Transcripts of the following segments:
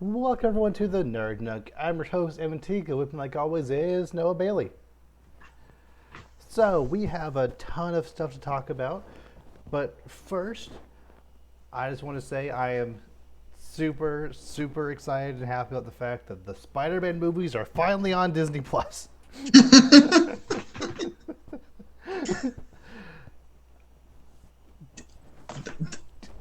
Welcome everyone to the Nerd Nook. I'm your host, Evan Teague. With me, like always, is Noah Bailey. So we have a ton of stuff to talk about, but first, I just want to say I am super excited and happy about the fact that the Spider-Man movies are finally on Disney Plus.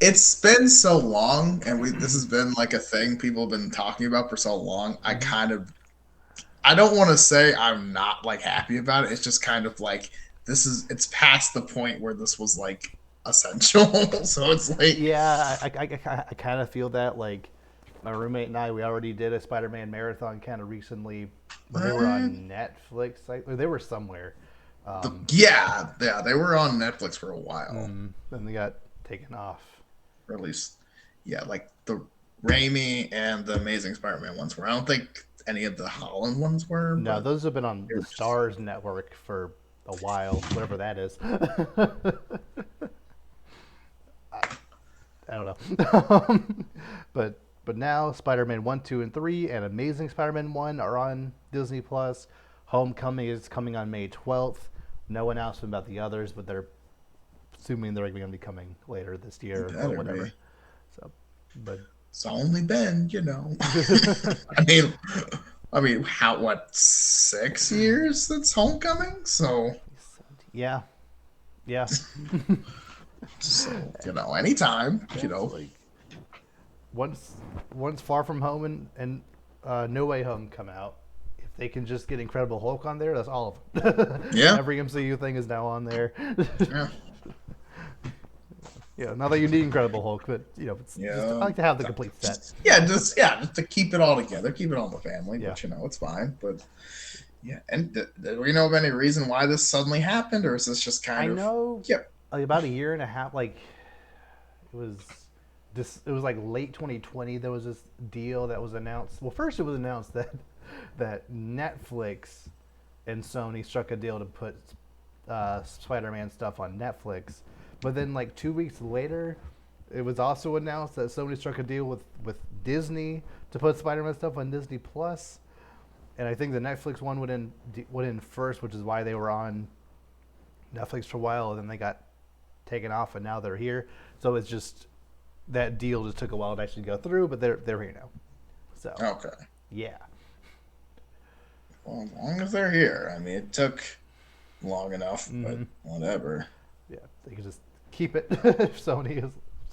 It's been so long, and this has been like a thing people have been talking about for so long. I don't want to say I'm not like happy about it. It's just kind of like it's past the point where this was like essential. So it's like, Yeah, I kind of feel that. Like, my roommate and I, we already did a Spider-Man marathon kind of recently, but they were uh, on Netflix. Or they were somewhere. yeah, they were on Netflix for a while, Then they got taken off. or at least, yeah, like the Raimi and the Amazing Spider-Man ones were. I don't think any of the Holland ones were, No, but those have been on they the were just Stars Network for a while, whatever that is. I don't know. but now Spider-Man 1, 2, and 3 and Amazing Spider-Man 1 are on Disney Plus. Homecoming is coming on May 12th. No announcement about the others, but they're assuming they're going to be coming later this year or better whatever. be. So, but It's only been, I mean, how what 6 years since Homecoming? yeah, yeah. Anytime, It's like once Far From Home and No Way Home come out, if they can just get Incredible Hulk on there, that's all of them. yeah, Every MCU thing is now on there. yeah, Yeah, not that you need Incredible Hulk, but it's just I yeah. like to have the complete set. Just to keep it all together, keep it all in the family. Yeah, But it's fine. But yeah, and do we know of any reason why this suddenly happened, or is this just I kind of know. yep? Like about a year and a half, like it was it was like late 2020. There was this deal that was announced. Well, first it was announced that Netflix and Sony struck a deal to put Spider-Man stuff on Netflix. But then, like 2 weeks later, it was also announced that Sony struck a deal with Disney to put Spider-Man stuff on Disney Plus. And I think the Netflix one went in first, which is why they were on Netflix for a while, and then they got taken off, and now they're here. So it's just that deal just took a while to actually go through, but they're here now. So Okay. yeah, Well, as long as they're here. I mean, it took long enough, but mm-hmm. whatever. Yeah, they can just keep it. Sony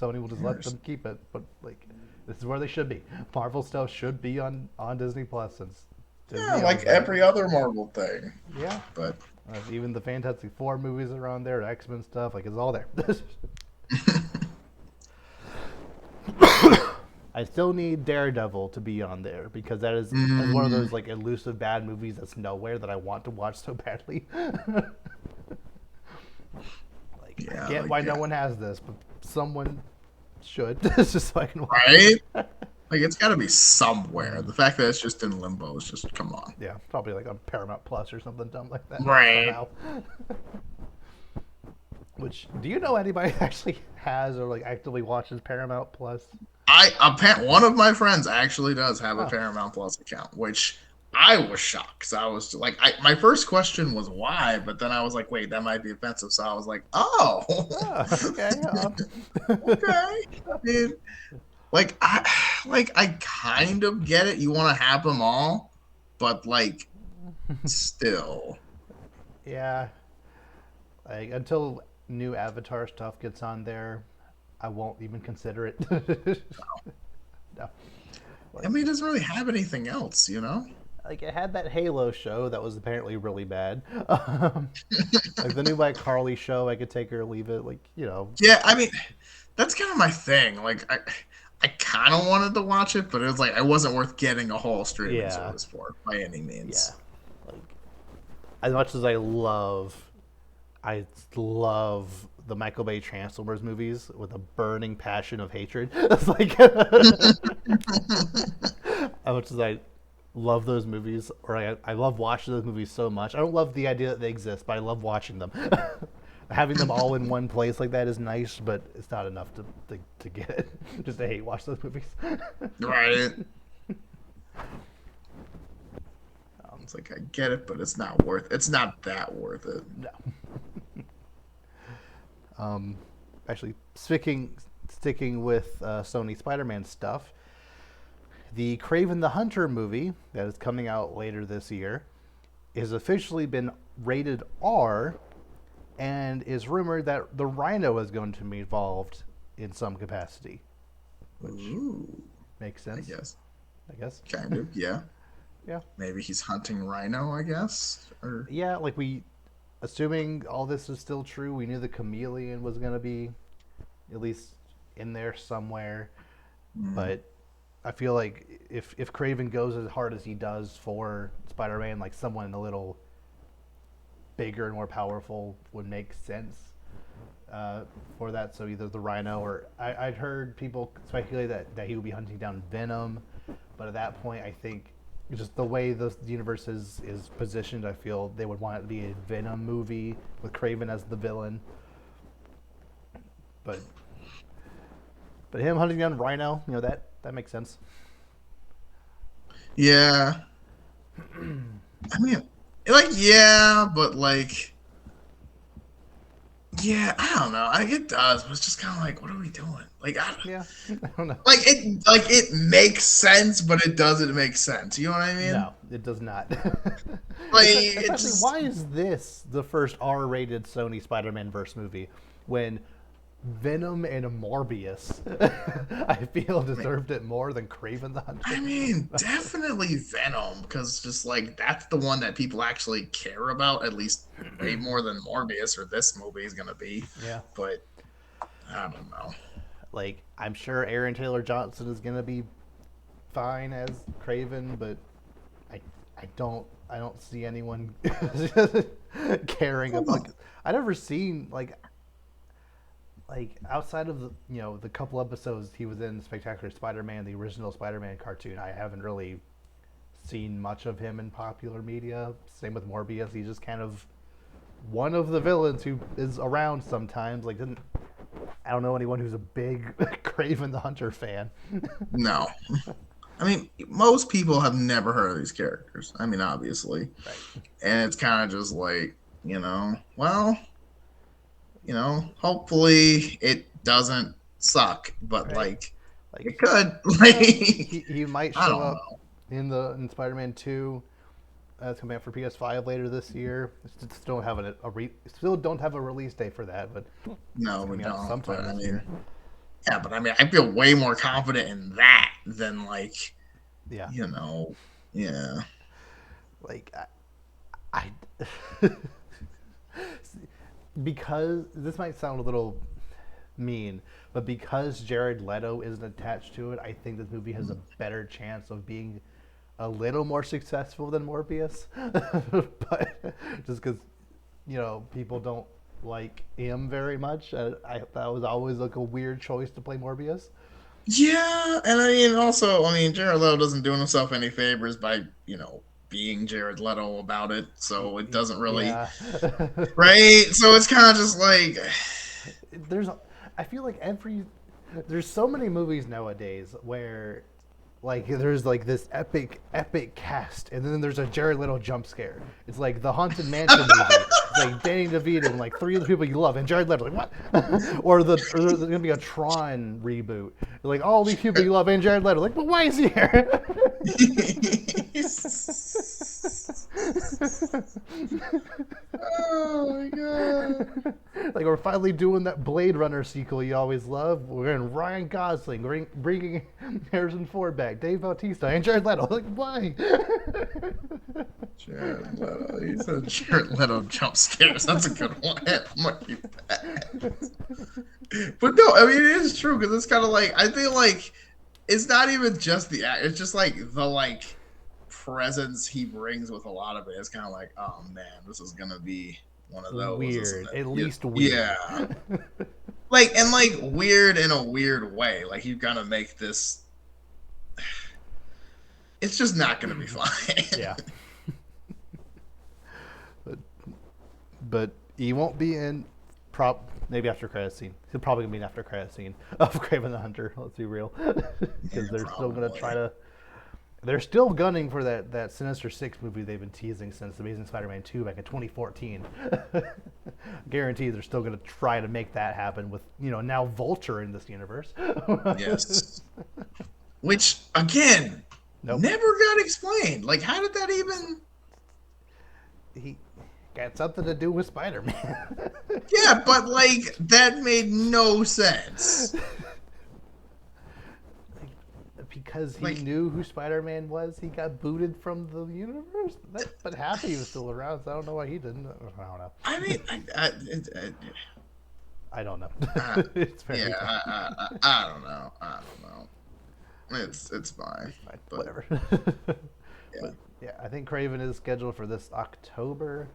will just let them keep it. But like, this is where they should be. Marvel stuff should be on Disney Plus since Yeah, Disney like owns it. every other Marvel thing. Yeah, But even the Fantastic Four movies are on there. X-Men stuff, like it's all there. I still need Daredevil to be on there because that's one of those like elusive bad movies that's nowhere that I want to watch so badly. Like, I yeah, get why no yeah. one has this, but someone should. Just so I can watch Right? it. Like it's got to be somewhere. The fact that it's just in limbo is just come on. Yeah, probably like on Paramount Plus or something dumb like that Right. somehow. Which, do you know anybody that actually has or like actively watches Paramount Plus? One of my friends actually does have a Oh, Paramount Plus account, which I was shocked because I was like, my first question was why, but then I was like, wait, that might be offensive, so I was like, oh, okay. okay. I mean, I kind of get it. You want to have them all, but like, still, Yeah, like until new Avatar stuff gets on there, I won't even consider it. No, I like mean, it doesn't really have anything else. like it had that Halo show that was apparently really bad. Like the new like Carly show, I could take or leave it. Like Yeah, I mean, that's kind of my thing. Like, I kind of wanted to watch it, but it was like I wasn't worth getting a whole streaming yeah, service for by any yeah. means. Like as much as I love the Michael Bay Transformers movies with a burning passion of hatred. It's like as much as I love those movies, or I love watching those movies so much. I don't love the idea that they exist, but I love watching them. Having them all in one place like that is nice, but it's not enough to get it. Just to hate watch those movies. Right? It's like I get it, but it's not worth. It's not that worth it. No. Actually, sticking with Sony Spider-Man stuff, the Kraven the Hunter movie that is coming out later this year has officially been rated R, and is rumored that the Rhino is going to be involved in some capacity, which Ooh, makes sense. I guess. kind of, yeah. Yeah. Maybe he's hunting Rhino, I guess, or Yeah, like assuming all this is still true, we knew the chameleon was going to be at least in there somewhere. But I feel like if Kraven goes as hard as he does for Spider-Man, like someone a little bigger and more powerful would make sense for that. So either the Rhino or I'd heard people speculate that he would be hunting down Venom, but at that point, I think just the way the universe is positioned, I feel they would want it to be a Venom movie with Kraven as the villain. But him hunting down Rhino, that makes sense. yeah. I mean, like, yeah, but like, yeah, I don't know. It does, but it's just kind of like, what are we doing? Like, Yeah, I don't know. it makes sense, but it doesn't make sense. You know what I mean? No, it does not. Like, Especially, why is this the first R-rated Sony Spider-Man verse movie when Venom and Morbius, I feel, deserved it more than Kraven the Hunter? I mean, definitely Venom, because just like that's the one that people actually care about, at least way more than Morbius or this movie is gonna be. Yeah. But I don't know. Like, I'm sure Aaron Taylor Johnson is gonna be fine as Kraven, but I don't see anyone caring about. I never seen like outside of the couple episodes he was in Spectacular Spider-Man, the original Spider-Man cartoon. I haven't really seen much of him in popular media. Same with Morbius. He's just kind of one of the villains who is around sometimes. Like, I don't know anyone who's a big Kraven the Hunter fan. No. I mean, most people have never heard of these characters. I mean, obviously. Right. And it's kind of just like, hopefully it doesn't suck, but Right. like Like, it could. Like, he might I show don't up in Spider-Man 2. It's coming out for PS5 later this year. Still don't have a release date for that, but No, we coming out don't. sometime But I this mean, year. yeah, but I mean, I feel way more confident in that than like, Yeah. Yeah. Like I because this might sound a little mean, but because Jared Leto isn't attached to it, I think this movie has a better chance of being a little more successful than Morbius. But just because people don't like him very much, I that was always like a weird choice to play Morbius. Yeah, and I mean, also, I mean, Jared Leto doesn't do himself any favors by, being Jared Leto about it, so it doesn't really, Yeah. right? So it's kind of just like, I feel like there's so many movies nowadays where like there's like this epic cast, and then there's a Jared Leto jump scare. It's like the Haunted Mansion movie. It's like Danny DeVito and like three of the people you love, and Jared Leto, like what? or there's gonna be a Tron reboot. Like all these people you love and Jared Leto, like, but why is he here? oh my god. Like, we're finally doing that Blade Runner sequel you always love. We're in Ryan Gosling, bringing Harrison Ford back, Dave Bautista, and Jared Leto. Like, why? Jared Leto. He said Jared Leto jump scares. That's a good one. Might be bad. But no, I mean, it is true, because it's kind of like, I feel like it's not even just the act. It's just like the like presence he brings with a lot of it. It's kind of like, oh man, this is gonna be one of those. Weird, at least weird. Yeah. like weird in a weird way. Like, you've got to make this. It's just not gonna be fine. Yeah. But he won't be in maybe after credit scene. He'll probably be in after credit scene of Kraven the Hunter. Let's be real, because they're still gonna try to. They're still gunning for that Sinister Six movie they've been teasing since Amazing Spider-Man 2 back in 2014. Guarantee they're still going to try to make that happen with, now Vulture in this universe. Yes. Which, again, Nope. never got explained. Like, how did that even. He got something to do with Spider-Man. Yeah, but, like, that made no sense. Because he Like, knew who Spider-Man was, he got booted from the universe. But Happy was still around, so I don't know why he didn't. I don't know. I mean, I don't know. I, It's very yeah, tough. I don't know. I don't know. It's fine. It's fine. But, Whatever. yeah. But yeah, I think Kraven is scheduled for this October.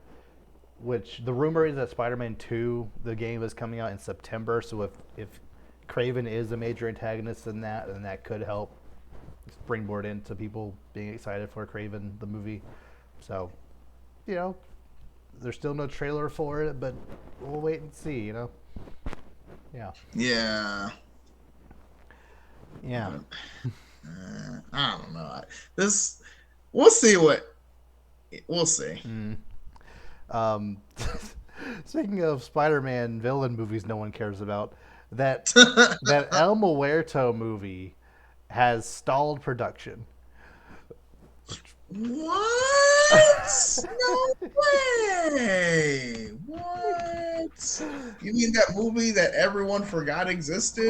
Which the rumor is that Spider-Man 2, the game, is coming out in September. So if Kraven is a major antagonist in that, then that could help springboard into people being excited for Kraven the movie. So, there's still no trailer for it, but we'll wait and see. Yeah. Yeah. Yeah. I don't know. This, we'll see what. We'll see. Um, Speaking of Spider-Man villain movies, no one cares about that. That El Muerto movie has stalled production. What? No way! What? You mean that movie that everyone forgot existed,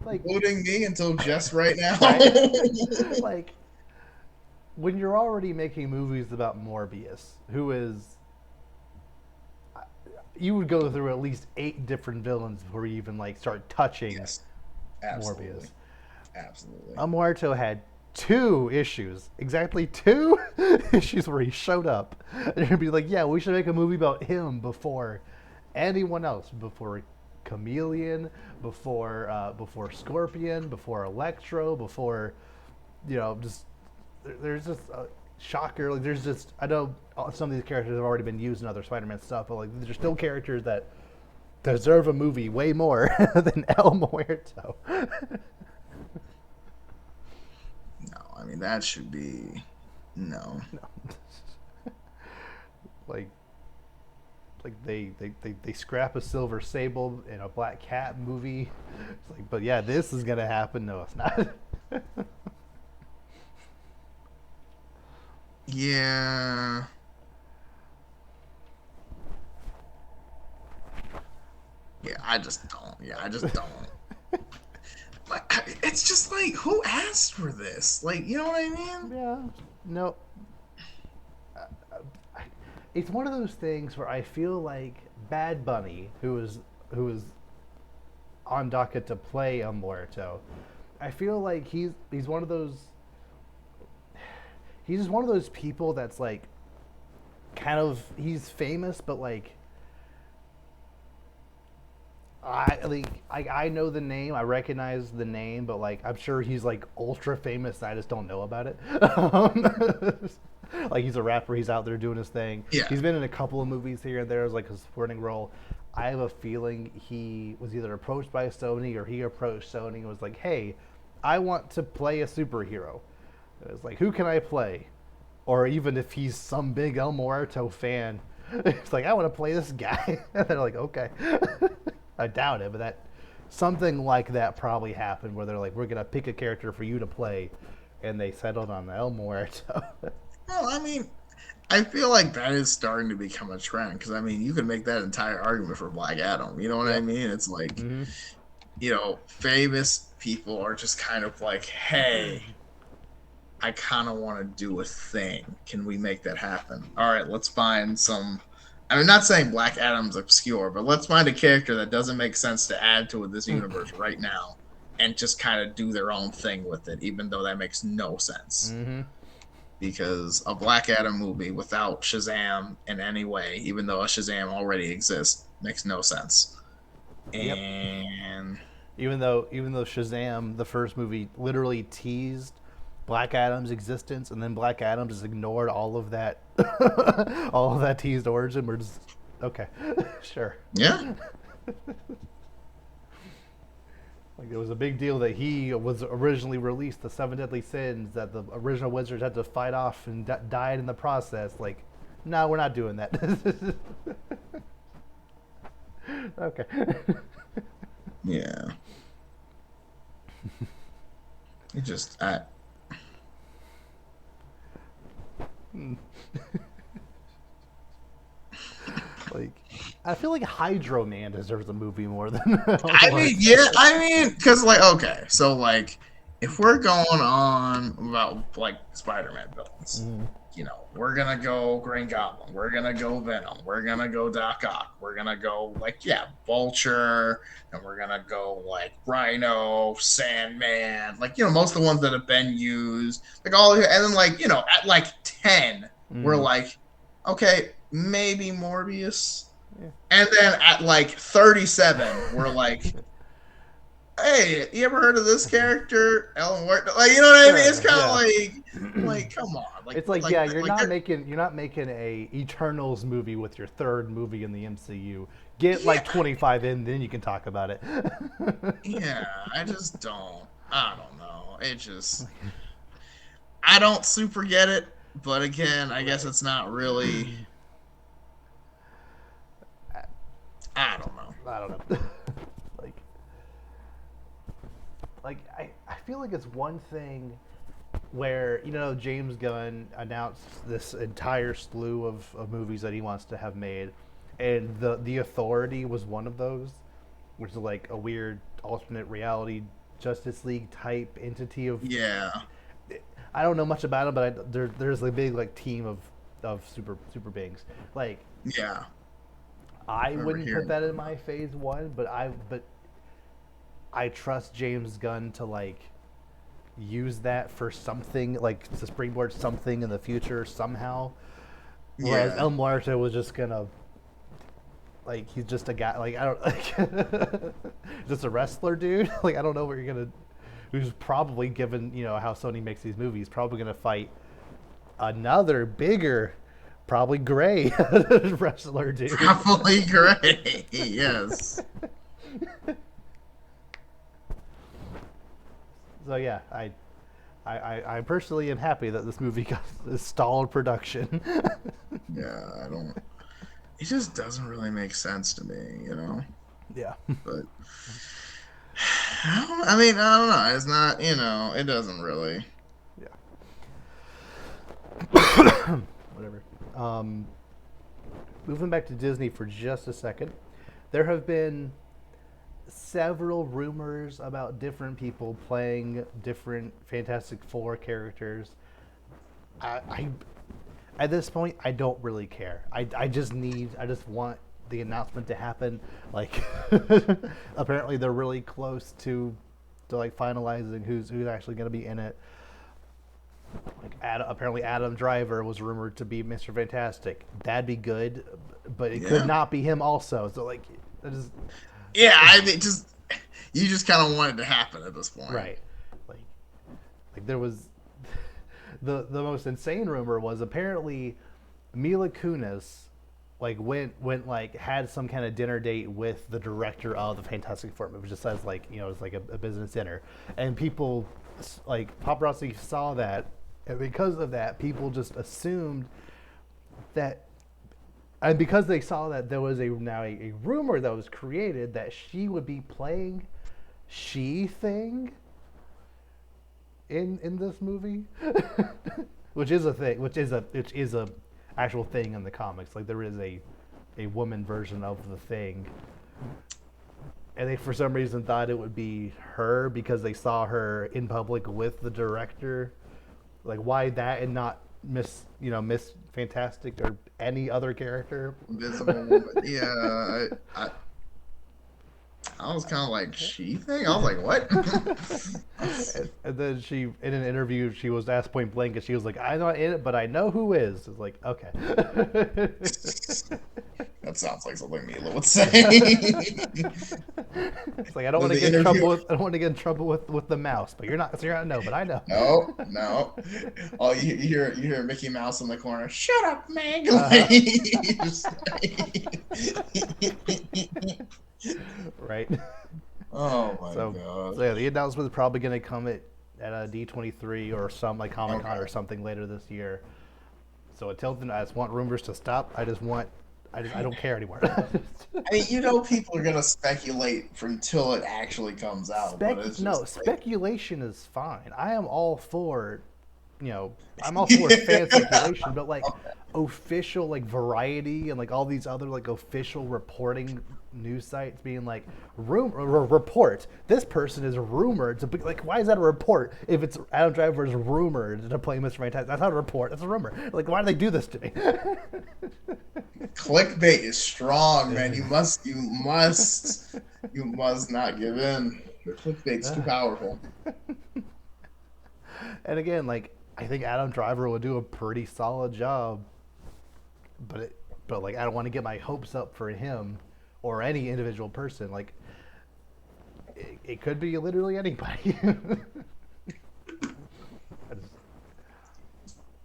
Like, including me, until just right now? right? Like, when you're already making movies about Morbius, who is, you would go through at least 8 different villains before you even start touching Yes, absolutely, Morbius. absolutely. Muerto had 2 issues, exactly 2 issues where he showed up, and you'd be like, yeah, we should make a movie about him before anyone else, before Chameleon, before Scorpion, before Electro, before just there's just a shocker. Like, there's just, I know some of these characters have already been used in other Spider-Man stuff, but there's still characters that deserve a movie way more than El Muerto. No, I mean that should be no. like they scrap a Silver Sable in a Black Cat movie. It's like, but yeah, this is gonna happen. No, it's not. Yeah. Yeah, I just don't. Yeah, I just don't. Like, it's just like, who asked for this? Like, you know what I mean? Yeah, no. It's one of those things where I feel like Bad Bunny, who is on docket to play a Muerto, I feel like he's one of those. He's just one of those people that's like, kind of, he's famous, but like, I know the name, I recognize the name, but like I'm sure he's like ultra famous. And I just don't know about it. Like, he's a rapper, he's out there doing his thing. Yeah. He's been in a couple of movies here and there as like a supporting role. I have a feeling he was either approached by Sony or he approached Sony and was like, "Hey, I want to play a superhero." It's like, who can I play? Or even if he's some big El Muerto fan, it's like, I want to play this guy. And they're like, okay. I doubt it, but something like that probably happened where they're like, we're gonna pick a character for you to play, and they settled on El Muerto. Well, I mean, I feel like that is starting to become a trend because I mean, you can make that entire argument for Black Adam. You know what I Yep. mean? It's like, Mm-hmm. famous people are just kind of like, hey, I kind of want to do a thing. Can we make that happen? All right, let's find some. I mean, not saying Black Adam's obscure, but let's find a character that doesn't make sense to add to this universe right now and just kind of do their own thing with it, even though that makes no sense. Mm-hmm. Because a Black Adam movie without Shazam in any way, even though a Shazam already exists, makes no sense. Yep. And Even though Shazam, the first movie, literally teased Black Adam's existence, and then Black Adam just ignored all of that, all of that teased origin. We're just okay, sure. yeah, Like, it was a big deal that he was originally released the seven deadly sins that the original wizards had to fight off and died in the process. Like, no, we're not doing that. Okay. Yeah. It just I Like, I feel like Hydro Man deserves a movie more than I mean, yeah, I mean, because like, okay, so like, if we're going on about like Spider-Man villains, Mm, we're gonna go Green Goblin, we're gonna go Venom, we're gonna go Doc Ock, we're gonna go like yeah, Vulture, and we're gonna go like Rhino, Sandman, like most of the ones that have been used, like all, and then like at like 10, we're mm, like, okay, maybe Morbius. yeah. And then at like 37, we're like, hey, you ever heard of this character? Ellen Muerto? Like, you know what I mean? It's Sure, kind of yeah. like, come on. It's like, yeah, you're not making a Eternals movie with your third movie in the MCU. Get yeah, like 25 in, then you can talk about it. yeah, I don't know. I don't super get it. But again, I guess Right. it's not really, I don't know. I don't know. like, I feel like it's one thing where James Gunn announced this entire slew of movies that he wants to have made, and the Authority was one of those, which is like a weird alternate reality Justice League type entity of. Yeah, I don't know much about it, but there's a big like team of super beings. Like, yeah. I I remember wouldn't put hearing that in about my that. phase one, but I trust James Gunn to like use that for something, like to springboard something in the future somehow. Whereas Yeah. El Muerto was just gonna, like, he's just a guy, like, I don't like just a wrestler dude. Like, I don't know what you're gonna, who's probably, given how Sony makes these movies, probably gonna fight another bigger, probably gray wrestler dude. Probably great. Yes. So yeah, I personally am happy that this movie got this stalled production. Yeah, I don't. It just doesn't really make sense to me. Yeah. But I mean, I don't know. It's not, it doesn't really. Yeah. Whatever. Moving back to Disney for just a second, there have been several rumors about different people playing different Fantastic Four characters. I at this point, I don't really care. I just want the announcement to happen. Like, apparently they're really close to like finalizing who's actually going to be in it. Like, apparently Adam Driver was rumored to be Mr. Fantastic. That'd be good, but it could Yeah. not be him also. So like, that is Yeah, I mean, you just kind of want it to happen at this point. right. Like, there was the most insane rumor was apparently Mila Kunis like went like had some kind of dinner date with the director of the Fantastic Four movie, just as like it's like a business dinner, and people like paparazzi saw that, and because of that, people just assumed that, and because they saw that, there was a rumor that was created that she would be playing She-Thing in this movie, which is a thing, which is a actual thing in the comics. Like, there is a woman version of the Thing, and they for some reason thought it would be her because they saw her in public with the director. Like, why that and not Miss Fantastic or any other character? Invisible Woman. Yeah, I was kind of like, she thing? I was like, what? And then she, in an interview, she was asked point blank, and she was like, "I'm not in it, but I know who is." It's like, okay. That sounds like something Mila would say. It's like, I don't want to The get in trouble interviewer. with I don't want to get in trouble with the mouse, but you're not. So you're not. No, but I know. No, no. Oh, you hear Mickey Mouse in the corner. Shut up, Meg. Uh-huh. Just- Right. Oh my So, god. so yeah, the announcement is probably going to come at a D23 or some like Comic Con Okay. or something later this year. So until then, I just want rumors to stop. I don't care anymore. I mean, people are gonna speculate until it actually comes out, but it's No, just like, speculation is fine. I am all for, I'm all for fan speculation, but like official like Variety and like all these other like official reporting news sites being like report this person is rumored to be like, why is that a report if it's Adam Driver is rumored to play Mr. Fantastic? That's not a report, that's a rumor. Like, why do they do this to me? clickbait is strong, man. You must not give in. The clickbait's too powerful. And again, like, I think Adam Driver would do a pretty solid job, but like, I don't want to get my hopes up for him or any individual person. Like, it could be literally anybody. I just,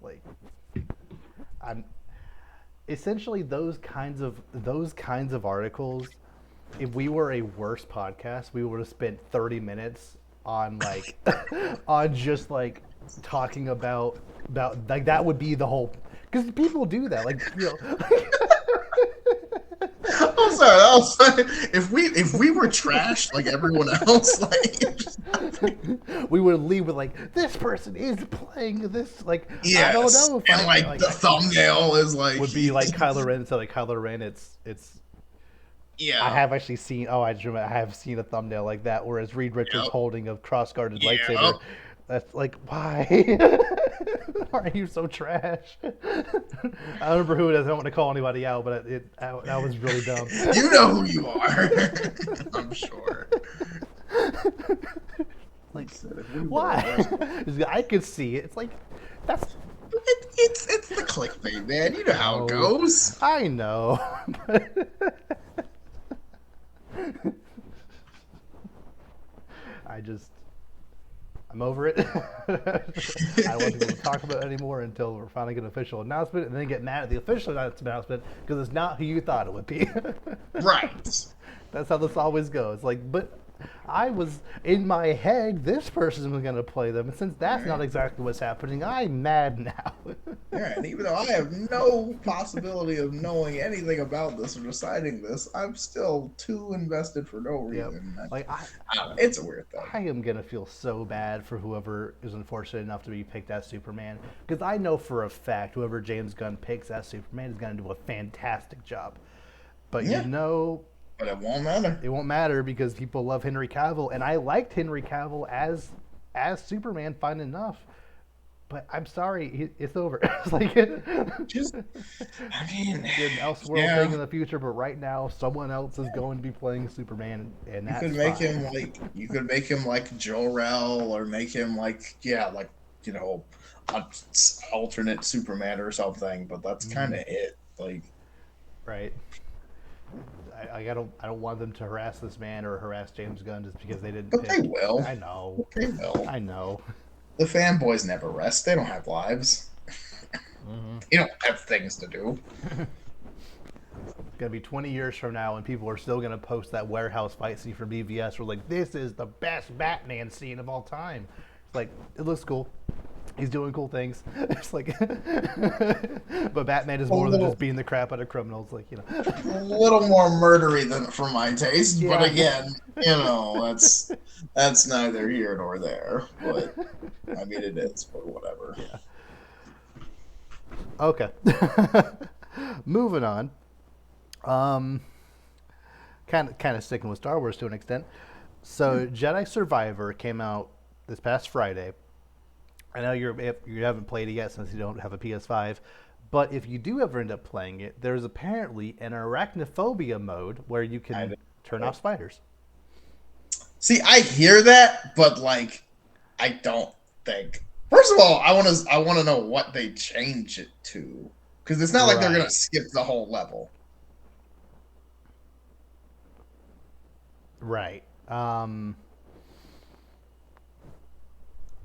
like, I'm essentially those kinds of articles. If we were a worse podcast, we would have spent 30 minutes on like on just like talking about like that would be the whole, because people do that, like, I'm sorry. I was like, if we were trash like everyone else, like, we would leave with like, this person is playing this, like, I don't yes, know if and I like the thumbnail is like would be like Kylo Ren. So like Kylo Ren, it's I yeah, have actually seen. Oh, I just remember. I have seen a thumbnail like that, whereas Reed Richards yep, holding a cross-guarded yep. lightsaber. That's like, why? Why are you so trash? I don't remember who it is. I don't want to call anybody out, but that was really dumb. You know who you are. I'm sure. Like, Said if we were why? worse. I could see it. It's like, that's It's the clickbait, man. You know how it no. goes. I know. I just, I'm over it. I don't want people to talk about it anymore until we're finally get an official announcement, and then get mad at the official announcement because it's not who you thought it would be. Right. That's how this always goes. Like, but I was in my head, this person was going to play them, and since that's not Right. exactly what's happening, I'm mad now. Yeah, and even though I have no possibility of knowing anything about this or deciding this, I'm still too invested for no Yep. reason. Like, I don't know, it's a weird thing. I am gonna feel so bad for whoever is unfortunate enough to be picked as Superman, because I know for a fact whoever James Gunn picks as Superman is gonna do a fantastic job. But Yeah, but it won't matter. it won't matter because people love Henry Cavill, and I liked Henry Cavill as Superman fine enough. But I'm sorry, it's over. It's like Just, I mean, an Elseworld thing yeah, in the future, but right now someone else is going to be playing Superman, and you could that's make fine. him like Jor-El, or make him like, yeah, like, you know, an alternate Superman or something. But that's kind Mm, of it. Like, right. I don't want them to harass this man or harass James Gunn just because they didn't but they pick. will. I know. They will. I know. The fanboys never rest. They don't have lives. Mm-hmm. They don't have things to do. It's gonna be 20 years from now, and people are still gonna post that warehouse fight scene from BVS. We're like, this is the best Batman scene of all time. It's like, it looks cool. He's doing cool things. It's like, but Batman is A more than little, just beating the crap out of criminals. Like, a little more murdery than for my taste. But yeah. again, that's neither here nor there. But I mean, it is. But whatever. Yeah. Okay. Moving on. Um, kind of sticking with Star Wars to an extent. So Jedi Survivor came out this past Friday. I know you haven't played it yet since you don't have a PS5, but if you do ever end up playing it, there's apparently an arachnophobia mode where you I can turn didn't. off spiders. See, I hear that, but like, I don't think. First of all, I want to know what they change it to, because it's not like they're gonna Right. skip the whole level. Right.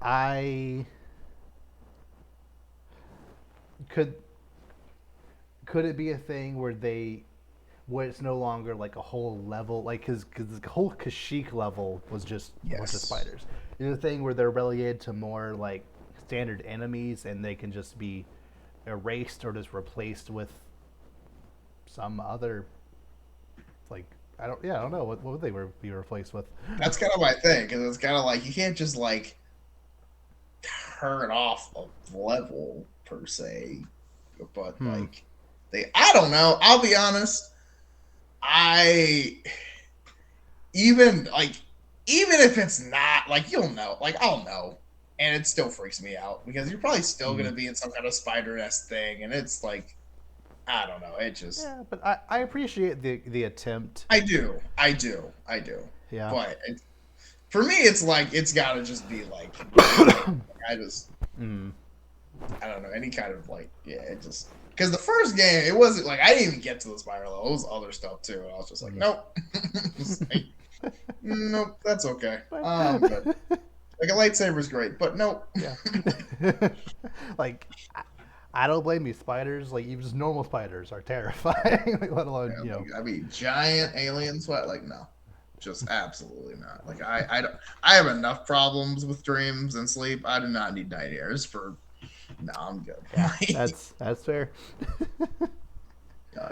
I could could it be a thing where they where it's no longer like a whole level, like because the whole Kashyyyk level was just a bunch of Yes. spiders. There's a thing where they're relegated to more like standard enemies, and they can just be erased or just replaced with some other like I don't know what would they be replaced with. That's kind of my thing because it's kind of like you can't just like turn off a level per se, but Hmm. like I don't know. I'll be honest. I even like even if it's not like you'll know, like I'll know, and it still freaks me out because you're probably still Hmm. gonna be in some kind of spider nest thing, and it's like I don't know. It just Yeah, but I appreciate the attempt. I do. Yeah. But for me, it's like it's got to just be like really. I just Hmm. I don't know any kind of like yeah. It just because the first game it wasn't like I didn't even get to the spider level. It was other stuff too, and I was just like nope, just like, nope. That's okay. But like a lightsaber is great, but nope. Yeah. Like, I don't blame you. Spiders, like even just normal spiders, are terrifying. Like, let alone Yeah, like I mean, giant alien sweat. Like no, just absolutely not. Like I don't. I have enough problems with dreams and sleep. I do not need nightmares for. No, I'm good. Yeah, Like, that's fair.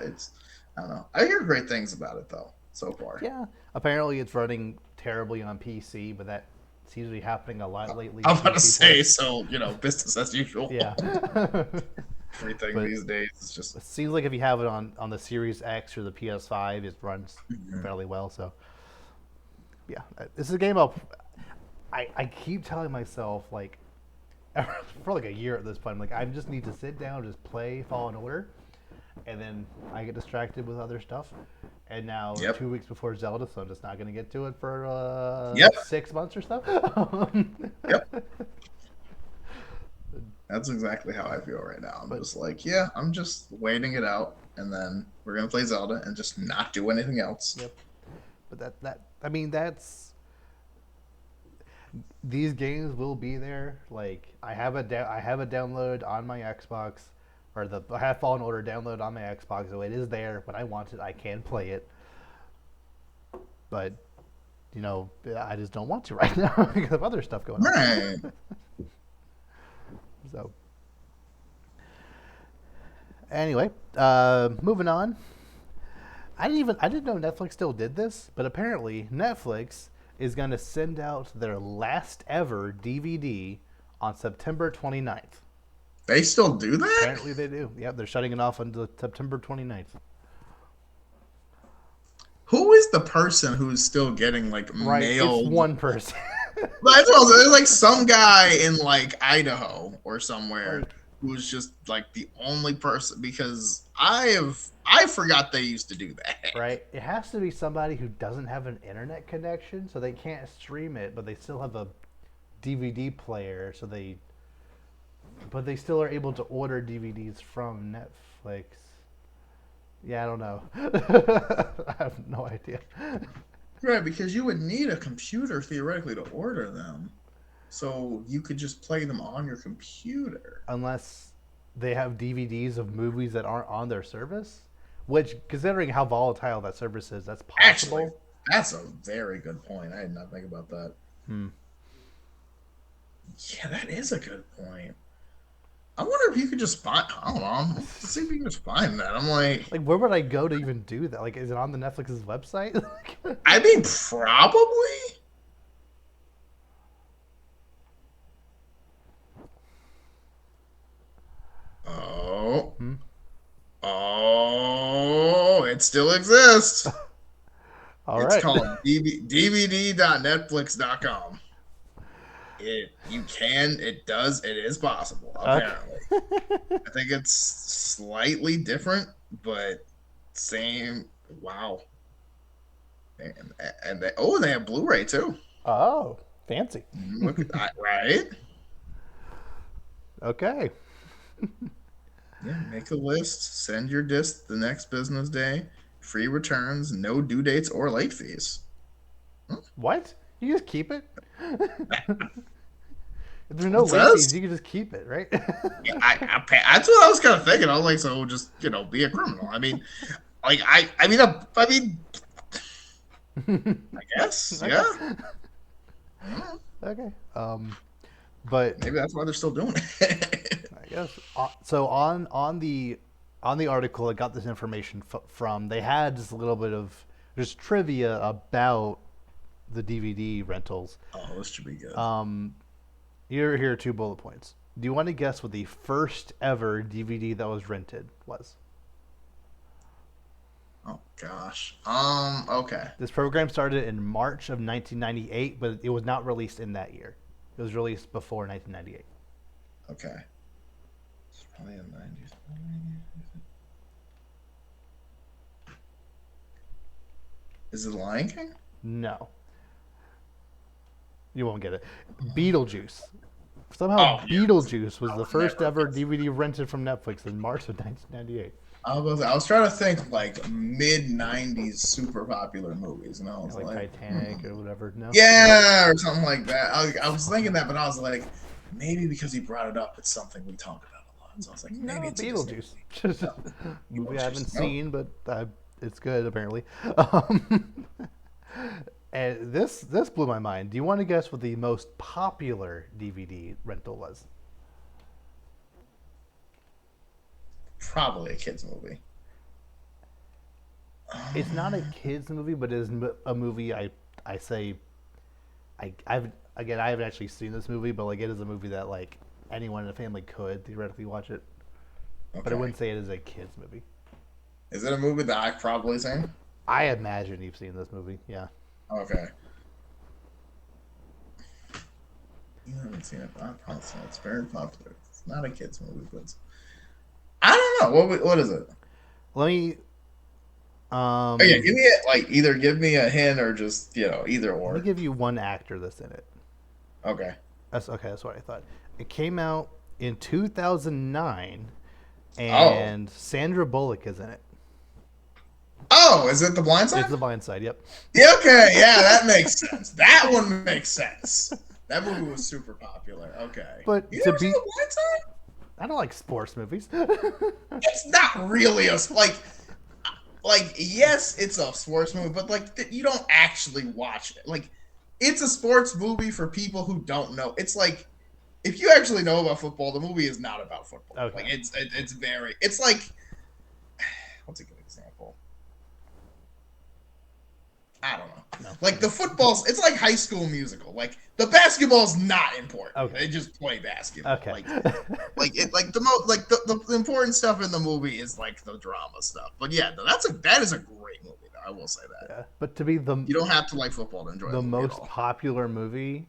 it's. I don't know. I hear great things about it though so far. Yeah. Apparently, it's running terribly on PC, but that seems to be happening a lot lately I'm with about to PC say ports. so. Business as usual. Yeah. Everything But these days is just. it seems like if you have it on the Series X or the PS5, it runs Mhm. fairly well. So yeah, this is a game I keep telling myself like for like a year at this point. I'm like, I just need to sit down and just play Fallen Order, and then I get distracted with other stuff. And now we're Yep. 2 weeks before Zelda, so I'm just not going to get to it for Yep. 6 months or so. Yep. That's exactly how I feel right now. I'm But just like, yeah, I'm just waiting it out, and then we're gonna play Zelda and just not do anything else. yep. But that I mean that's these games will be there. Like I have a download on my Xbox, or I have Fallen Order download on my Xbox, so it is there. When I want it, I can play it. But I just don't want to right now because of other stuff going on. Right. So anyway, moving on. I didn't know Netflix still did this, but apparently Netflix is going to send out their last ever DVD on September 29th. They still do that? Apparently they do. Yep, they're shutting it off until September 29th. Who is the person who's still getting like Right, it's mailed? one person. That's what there's like some guy in like Idaho or somewhere Like, who's just like the only person because I forgot they used to do that. right, it has to be somebody who doesn't have an internet connection, so they can't stream it, but they still have a DVD player, but they still are able to order DVDs from Netflix. Yeah, I don't know. I have no idea. Right, because you would need a computer theoretically to order them. So you could just play them on your computer. Unless they have DVDs of movies that aren't on their service, which, considering how volatile that service is, that's Actually, possible. that's a very good point. I did not think about that. Hmm. Yeah, that is a good point. I wonder if you could just find. I don't know. Let's see if you can just find that. I'm like, Like, where would I go to even do that? Like, is it on the Netflix's website? I mean, probably. Oh, Hmm? oh, it still exists. All It's right. called dvd.netflix.com. It is possible, Okay. apparently. I think it's slightly different, but same. Wow. And they have Blu-ray too. Oh, fancy. Look at that, right? Okay. Yeah, make a list, send your disc the next business day, free returns, no due dates or late fees. What? You just keep it? If there's no It late says. fees, you can just keep it, right? Yeah, that's what I was kind of thinking. I was like, so just be a criminal. I mean, Like I mean, I guess, Okay. yeah. Mm, Okay. But maybe that's why they're still doing it. I guess so. On the article, I got this information from. They had just a little bit of just trivia about the DVD rentals. Oh, this should be good. Here are 2 bullet points. Do you want to guess what the first ever DVD that was rented was? Oh gosh. Okay. This program started in March of 1998, but it was not released in that year. It was released before 1998. Okay. It's probably in the 90s. Is it Lion King? No. You won't get it. Beetlejuice. Somehow Oh, yeah. Beetlejuice was I the would first never ever guess. DVD rented from Netflix in March of 1998. I was trying to think like mid 90s super popular movies, and I was Like like, Titanic or whatever. No? yeah, or something like that. I was thinking that, but I was like, maybe because he brought it up, it's something we talk about a lot. So I was like, No, maybe it's Beetlejuice. Movie I haven't Beetlejuice. seen, but it's good apparently. And this blew my mind. Do you want to guess what the most popular DVD rental was? Probably a kids movie. It's not a kids movie, but it is a movie. I say, I haven't actually seen this movie, but like it is a movie that like anyone in the family could theoretically watch it. But I Okay. wouldn't say it is a kids movie. Is it a movie that I've probably seen? I imagine you've seen this movie. Yeah. Okay. You haven't seen it, but I've probably seen it. It's very popular. It's not a kids movie, but I don't know. What is it? Let me. Oh yeah, give me either give me a hint or just either Let me or. give you one actor that's in it. Okay. That's okay. That's what I thought. It came out in 2009, Oh. and Sandra Bullock is in it. Oh, is it The Blind Side? It's The Blind Side. Yep. Yeah, okay, yeah, that makes sense. That one makes sense. That movie was super popular. Okay. But You to never be, seen The Blind Side? I don't like sports movies. It's not really like yes, it's a sports movie, but like you don't actually watch it. Like it's a sports movie for people who don't know. It's like if you actually know about football, the movie is not about football. Okay. Like it's like what's a good example? I don't know. No. Like the football's, it's like High School Musical. Like the basketball's not important. Okay. They just play basketball. Okay. Like the most like the important stuff in the movie is like the drama stuff. But yeah, that is a great movie. Though, I will say that. Yeah. But to be You don't have to like football to enjoy the movie at most all. popular movie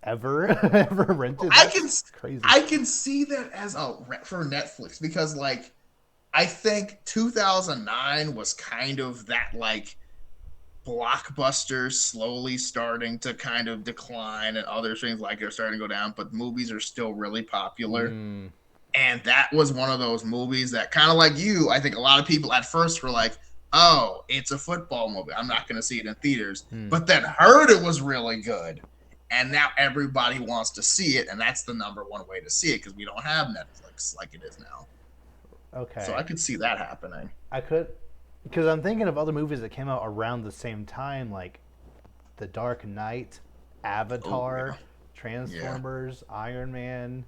ever ever rented. That's crazy. I can see that as for Netflix because like I think 2009 was kind of that like blockbusters slowly starting to kind of decline and other things like they're starting to go down, but movies are still really popular. Mm. And that was one of those movies that kind of like you, I think a lot of people at first were like, oh, it's a football movie. I'm not going to see it in theaters. But then heard it was really good. And now everybody wants to see it. And that's the #1 way to see it because we don't have Netflix like it is now. Okay. So I could see that happening. I could, because I'm thinking of other movies that came out around the same time, like The Dark Knight, Avatar, yeah. Transformers, Iron Man.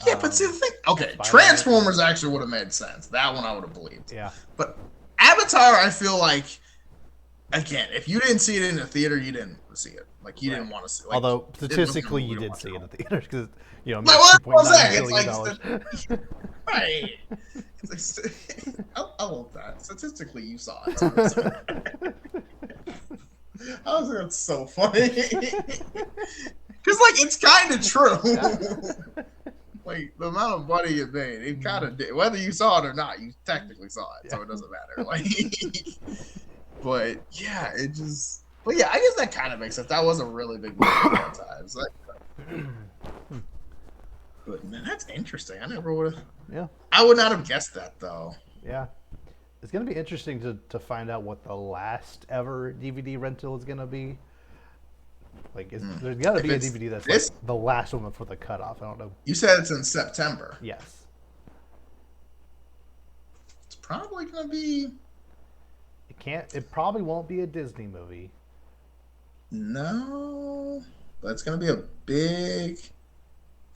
Yeah, but see the thing. Okay, Spider-Man. Transformers actually would have made sense. That one I would have believed. Yeah. But Avatar, I feel like, again, if you didn't see it in the theater, you didn't see it. Like you didn't want to see it. Like, Although it wasn't statistically, a movie you to did watch see at it in home. the theaters because Like, made what I'm $2.9 saying, billion. it's like right. It's like, I love that. Statistically, you saw it. So I was like, that's so funny. Because like it's kind of true. Like the amount of money it made, it kind of did. Whether you saw it or not, you technically saw it, so it doesn't matter. Like, but yeah, it just. But yeah, I guess that kind of makes sense. That was a really big movie at that time. So but man, that's interesting. I never would have. Yeah. I would not have guessed that though. Yeah. It's going to be interesting to find out what the last ever DVD rental is going to be. Like, there's got to be a DVD that's like the last one before the cutoff. I don't know. You said it's in September. Yes. It's probably gonna be It can't. It probably won't be a Disney movie. no, but it's gonna be a big.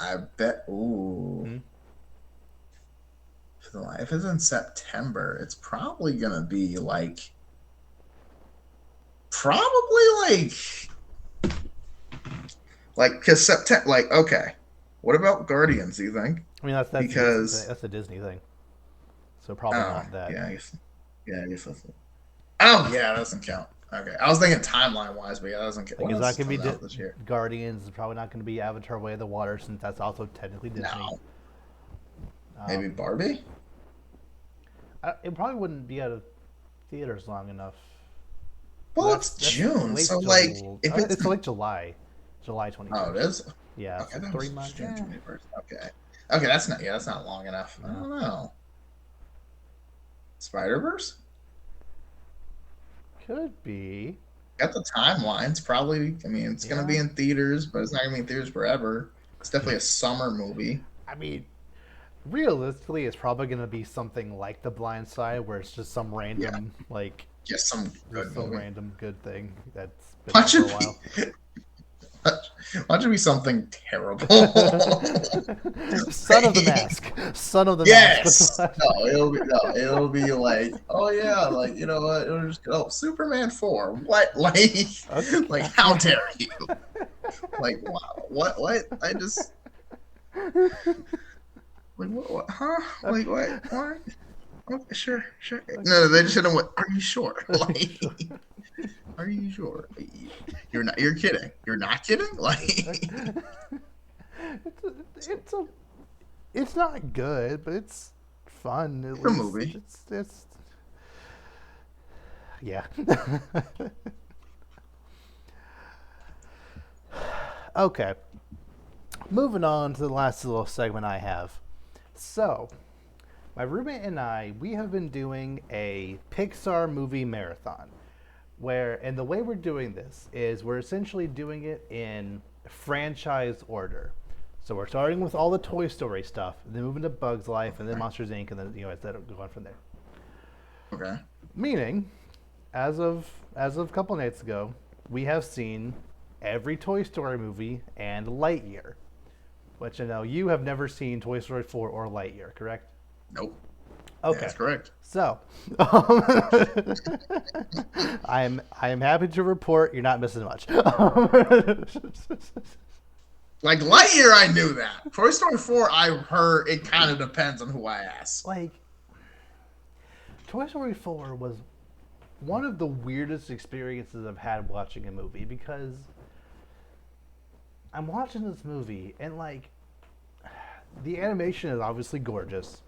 I bet. Ooh, Hmm? if it's in September, it's probably gonna be probably like because September. Like okay, what about Guardians? Do you think? I mean, that's a Disney thing. Because That's a Disney thing. So probably oh not that. yeah, I guess that's it. Oh yeah, that doesn't count. Okay, I was thinking timeline wise, but yeah, that doesn't count. Like What it's else not is gonna be coming out this year? Guardians. It's probably not gonna be Avatar: Way of the Water, since that's also technically Disney. No, maybe Um, Barbie. it probably wouldn't be out of theaters long enough. Well, it's That's June, late so like till if it's it's late July, July oh, it 21st. is. Yeah, Okay, so that three was months. June Yeah, 21st. Okay, okay, that's not long enough. I no, don't know. Spider Verse could be. got the timelines. Probably. I mean, it's gonna be Yeah, in theaters, but it's not gonna be in theaters forever. It's definitely a summer movie. I mean, realistically, it's probably gonna be something like The Blind Side, where it's just some Yeah, random like just some good just some movie. random good thing that's been out Watch for a it while. be. Watch it be something terrible. Son of the Mask. Son of the Mask. What's Yes. the No, it'll be no, it'll be like, oh yeah, like you know what? It'll just go Superman 4. What? Okay. Like how dare you? Like wow. What? I just like what huh? Like Okay. what? Okay, sure, sure. Okay. No, they just should have went, are you sure? Okay. Like Sure. are you sure? You're kidding. You're not kidding? Like Okay. It's a it's not good, but it's fun at it's a least. movie. It's yeah. Okay. Moving on to the last little segment I have. So, my roommate and I, we have been doing a Pixar movie marathon. And the way we're doing this is we're essentially doing it in franchise order. So we're starting with all the Toy Story stuff, then moving to Bugs Life, and then Okay. Monsters Inc., and then instead of going from there. Okay. Meaning, as of a couple nights ago, we have seen every Toy Story movie and Lightyear, which I know you have never seen Toy Story 4 or Lightyear, correct? Nope. Yeah, Okay. that's correct. So, I am happy to report you're not missing much. Like Lightyear, I knew that. Toy Story 4, I heard it kind of depends on who I ask. Like, Toy Story 4 was one of the weirdest experiences I've had watching a movie, because I'm watching this movie and like the animation is obviously gorgeous.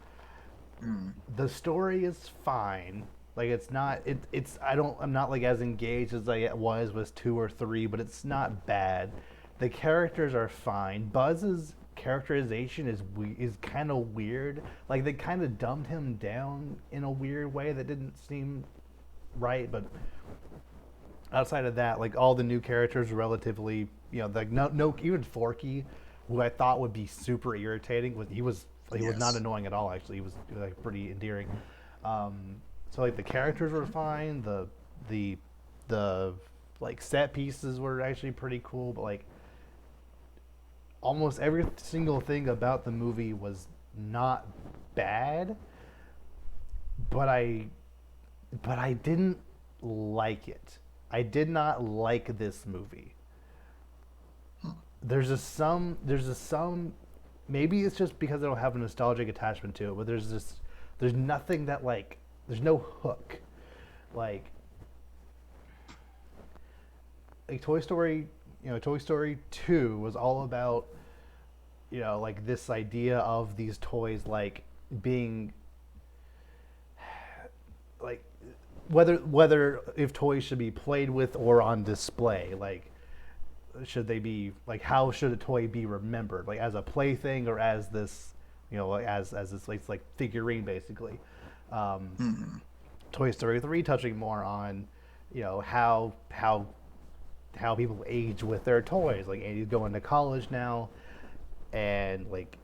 The story is fine. Like it's not it's I'm not like as engaged as I was with 2 or 3, but it's not bad. The characters are fine. Buzz's characterization is kind of weird. Like they kind of dumbed him down in a weird way that didn't seem right, but outside of that, like all the new characters are relatively, like no even Forky, who I thought would be super irritating, he was not Yes. annoying at all. Actually, he was like pretty endearing. So like the characters were fine. The like set pieces were actually pretty cool, but like almost every single thing about the movie was not bad. But I didn't like it. I did not like this movie. There's some maybe it's just because I don't have a nostalgic attachment to it, but there's nothing that like there's no hook. Like Toy Story, Toy Story 2 was all about like this idea of these toys like being like whether if toys should be played with or on display, like should they be like how should a toy be remembered, like as a plaything or as this like as this like figurine basically. Toy Story 3 touching more on how people age with their toys, like Andy's going to college now, and like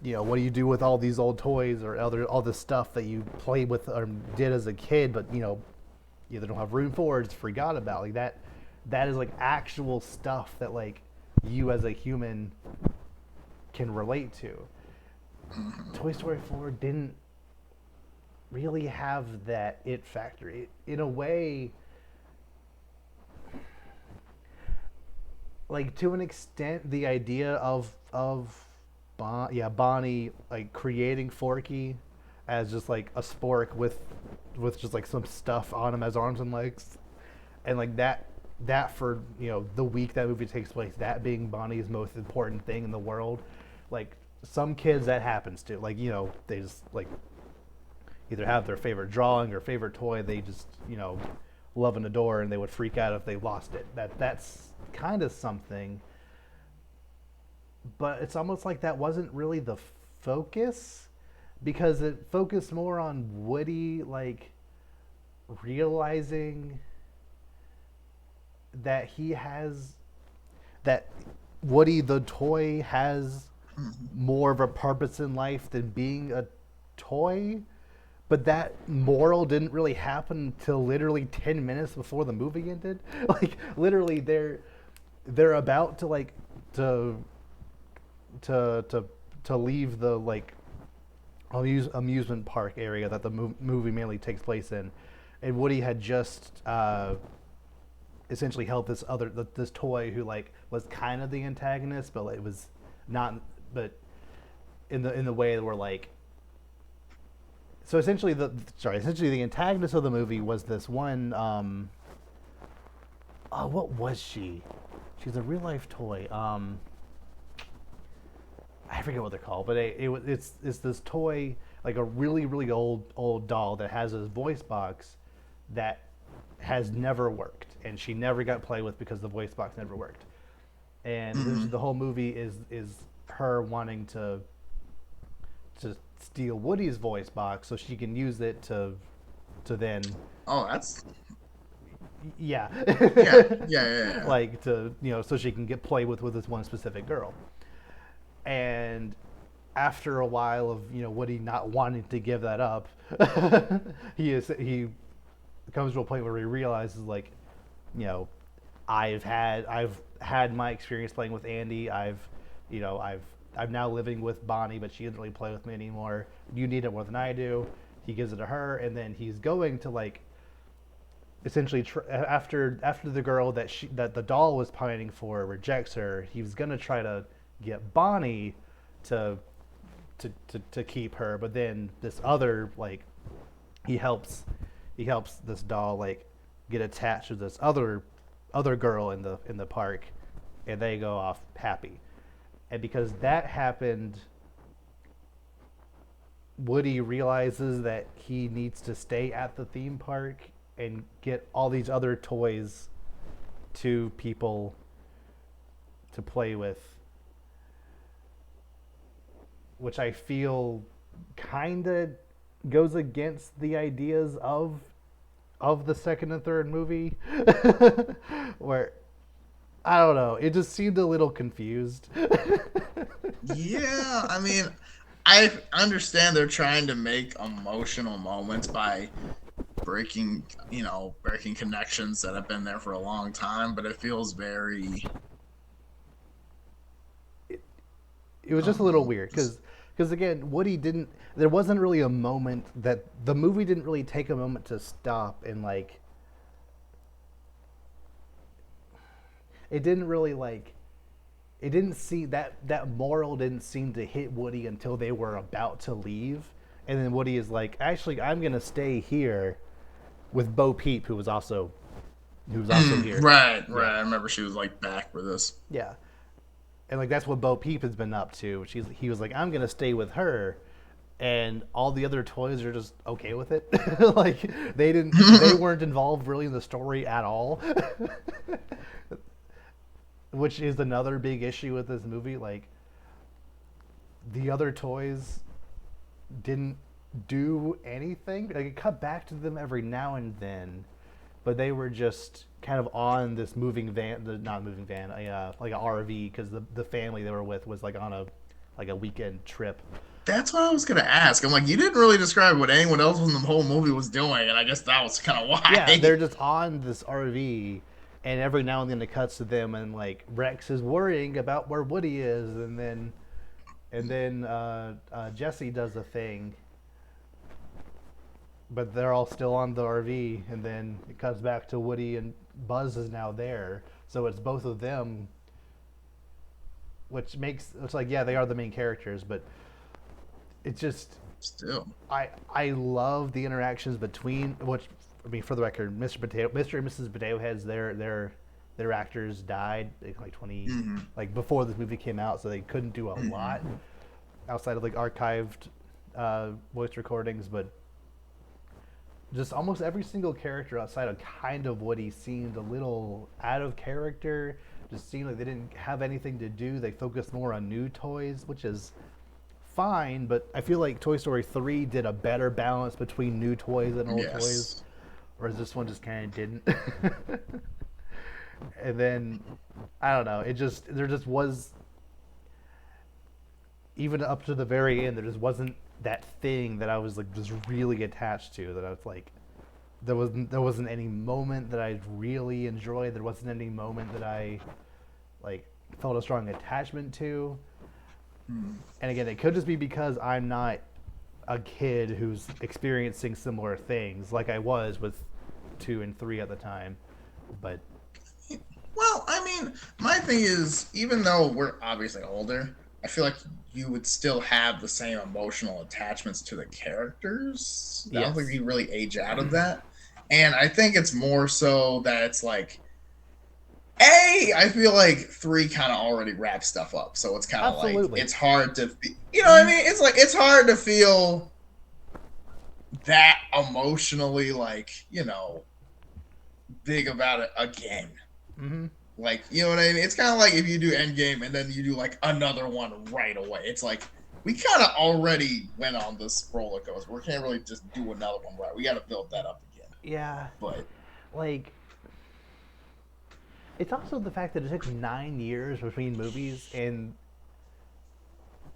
what do you do with all these old toys or all the stuff that you played with or did as a kid, but either don't have room for or just forgot about, like that. That is like actual stuff that like you as a human can relate to. Toy Story 4 didn't really have that it factor. In a way, like to an extent, the idea of Bonnie like creating Forky as just like a spork with just like some stuff on him as arms and legs, and like that for the week that movie takes place, that being Bonnie's most important thing in the world, like some kids that happens to, like they just like either have their favorite drawing or favorite toy they just love and adore, and they would freak out if they lost it. That's kind of something, but it's almost like that wasn't really the focus, because it focused more on Woody like realizing that he has that Woody the toy has more of a purpose in life than being a toy. But that moral didn't really happen until literally 10 minutes before the movie ended. Like literally they're about to like to leave the like amusement park area that the movie mainly takes place in, and Woody had just essentially helped this toy who like was kind of the antagonist, but it was not, but in the way where like, so essentially the antagonist of the movie was this one what was she? She's a real life toy. I forget what they're called, but it's this toy, like a really really old doll that has this voice box that has never worked, and she never got played with because the voice box never worked. And the whole movie is her wanting to steal Woody's voice box so she can use it to then Oh, that's yeah yeah. like to so she can get play with this one specific girl. And after a while of Woody not wanting to give that up, he comes to a point where he realizes like, I've had my experience playing with Andy. I'm now living with Bonnie, but she doesn't really play with me anymore. You need it more than I do. He gives it to her, and then he's going to like essentially after the girl that the doll was pining for rejects her, he was gonna try to get Bonnie to keep her, but then this other like he helps this doll like get attached to this other girl in the park, and they go off happy. And because that happened, Woody realizes that he needs to stay at the theme park and get all these other toys to people to play with, which I feel kind of goes against the ideas of the second and third movie, where I don't know, it just seemed a little confused. Yeah, I mean, I understand they're trying to make emotional moments by breaking connections that have been there for a long time, but it feels very, It was I just a don't little know, weird just because again, Woody didn't. There wasn't really a moment that the movie didn't really take a moment to stop and like. It didn't really like. It didn't see that moral didn't seem to hit Woody until they were about to leave, and then Woody is like, actually, I'm gonna stay here with Bo Peep, who was also here. right. Yeah, I remember she was like back for this. yeah. And like that's what Bo Peep has been up to. He was like, I'm gonna stay with her, and all the other toys are just okay with it. Like they weren't involved really in the story at all, which is another big issue with this movie. Like the other toys didn't do anything. Like it cut back to them every now and then, but they were just kind of on this moving van, not moving van, like an RV, because the family they were with was like on a like a weekend trip. That's what I was gonna ask. I'm like, you didn't really describe what anyone else in the whole movie was doing, and I guess that was kind of Yeah, why. they're just on this RV, and every now and then it cuts to them, and like Rex is worrying about where Woody is, and then Jesse does a thing, but they're all still on the RV, and then it cuts back to Woody and Buzz is now there, so it's both of them, which makes it's like yeah they are the main characters, but it just Still, I love the interactions between which I mean for the record, Mr. and Mrs. Potato Heads, their actors died like 20 hmm like before this movie came out, so they couldn't do a lot hmm outside of like archived voice recordings, but just almost every single character outside of kind of Woody seemed a little out of character. Just seemed like they didn't have anything to do. They focused more on new toys, which is fine, but I feel like Toy Story 3 did a better balance between new toys and old toys, yes, whereas this one just kind of didn't. And then I don't know, it just there just was even up to the very end there just wasn't that thing that I was like just really attached to that I was like there wasn't any moment that I really enjoyed. There wasn't any moment that I like felt a strong attachment to. mm. And again, it could just be because I'm not a kid who's experiencing similar things like I was with 2 and 3 at the time. But Well, I mean, my thing is, even though we're obviously older, I feel like you would still have the same emotional attachments to the characters. I don't think yes, you really age out of that. And I think it's more so that it's like, I feel like 3 kind of already wraps stuff up. So it's kind of like, absolutely. it's hard to, you know what I mean? It's like, it's hard to feel that emotionally, like, big about it again. Hmm. Like, you know what I mean? It's kind of like if you do Endgame and then you do like another one right away. It's like we kind of already went on this roller coaster. We can't really just do another one right. We got to build that up again. Yeah, But like it's also the fact that it took 9 years between movies, and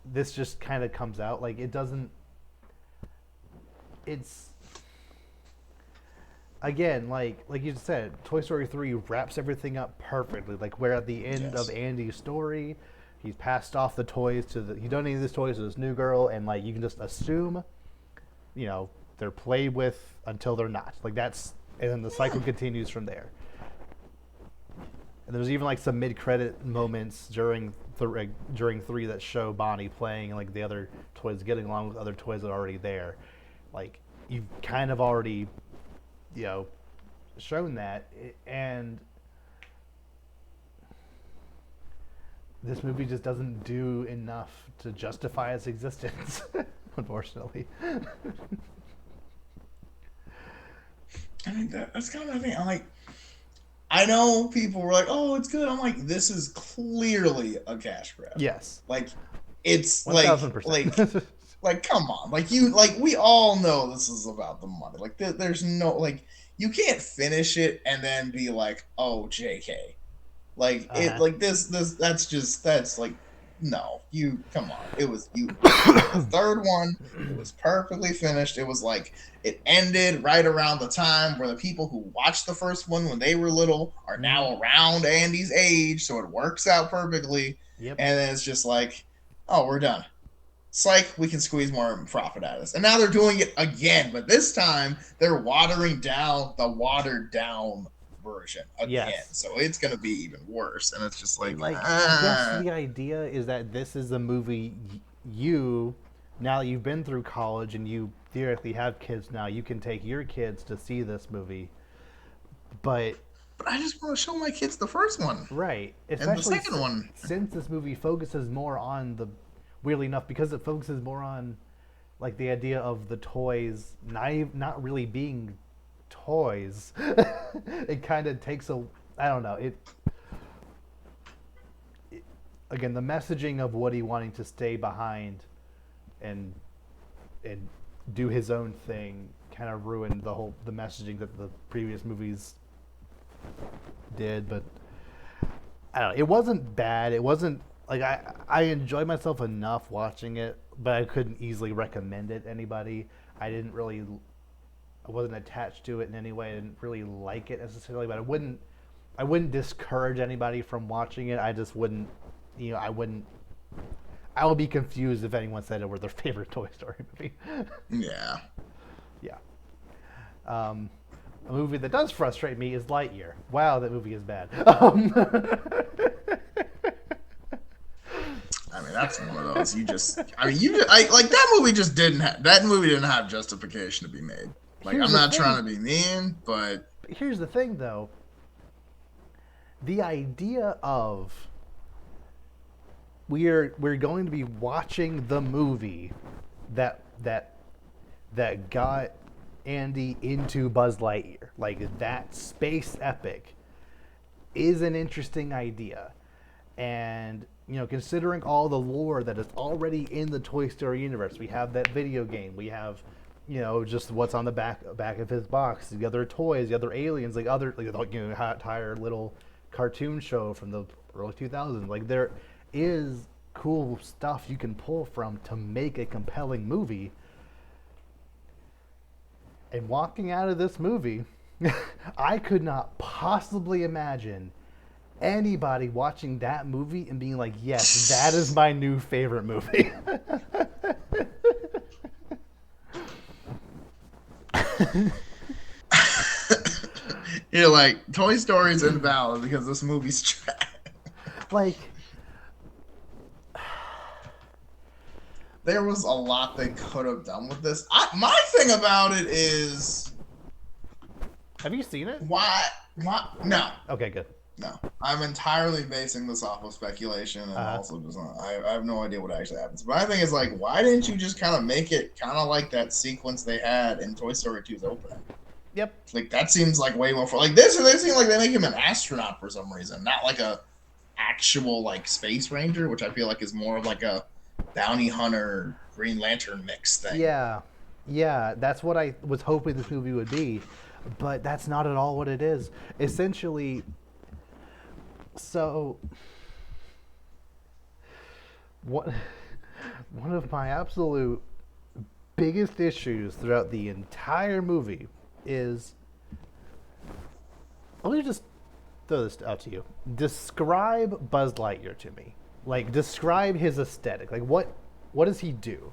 this just kind of comes out like it doesn't. It's again like you said, Toy Story 3 wraps everything up perfectly. Like we're at the end of yes, Andy's story. He's passed off the toys to the he donated his toys to this new girl, and like you can just assume, they're played with until they're not. Like that's and then the cycle continues from there. And there's even like some mid-credit moments during 3 that show Bonnie playing and like the other toys getting along with other toys that are already there. Like you've kind of already, you know, shown that, and this movie just doesn't do enough to justify its existence, unfortunately. I mean that's kind of my thing. I'm like, I know people were like, "Oh, it's good." I'm like, this is clearly a cash grab. Yes, Like, it's one thousand percent. like come on, like we all know this is about the money. Like there's no like you can't finish it and then be like, "Oh, JK." Like Uh it huh. like this that's like no, you come on. It was you the third one, it was perfectly finished. It was like it ended right around the time where the people who watched the first one when they were little are Mm-hmm. now around Andy's age, so it works out perfectly. Yep. And then it's just like, oh, we're done. Psych, we can squeeze more profit out of this. And now they're doing it again, but this time they're watering down the watered down version again. Yes. So it's going to be even worse. And it's just And like, like, I guess the idea is that this is the movie you, now that you've been through college and you theoretically have kids now, you can take your kids to see this movie. But but I just want to show my kids the first one right, and the especially second one. since this movie focuses more on the, weirdly enough, because it focuses more on like the idea of the toys not really being toys. It kind of takes a, I don't know, again, the messaging of Woody wanting to stay behind and and do his own thing kind of ruined the messaging that the previous movies did. But I don't know, it wasn't bad. It wasn't like I enjoyed myself enough watching it, but I couldn't easily recommend it to anybody. I didn't really, I wasn't attached to it in any way. I didn't really like it necessarily, but I wouldn't discourage anybody from watching it. I just wouldn't, I wouldn't. I would be confused if anyone said it were their favorite Toy Story movie. Yeah. Yeah. A movie that does frustrate me is Lightyear. Wow, that movie is bad. I mean, that's one of those. Like that movie just didn't have justification to be made. Like, I'm not trying to be mean, but here's the thing, though. The idea of we're going to be watching the movie that got Andy into Buzz Lightyear, like that space epic, is an interesting idea. And considering all the lore that is already in the Toy Story universe, we have that video game, we have just what's on the back of his box, the other toys, the other aliens, entire little cartoon show from the early 2000s. Like, there is cool stuff you can pull from to make a compelling movie. And walking out of this movie, I could not possibly imagine anybody watching that movie and being like, yes, that is my new favorite movie. You're like, Toy Story's invalid because this movie's trash. Like, there was a lot they could have done with this. My thing about it is, have you seen it? Why? No. Okay, good. No, I'm entirely basing this off of speculation, and also just I have no idea what actually happens. But my thing is, like, why didn't you just kind of make it kind of like that sequence they had in Toy Story 2's opening? Yep. Like, that seems like way more fun. Like this, they seem like they make him an astronaut for some reason, not like a actual like space ranger, which I feel like is more of like a bounty hunter Green Lantern mix thing. Yeah, that's what I was hoping this movie would be, but that's not at all what it is. Essentially, so one of my absolute biggest issues throughout the entire movie is, let me just throw this out to you. Describe Buzz Lightyear to me. Like, describe his aesthetic. Like, what does he do,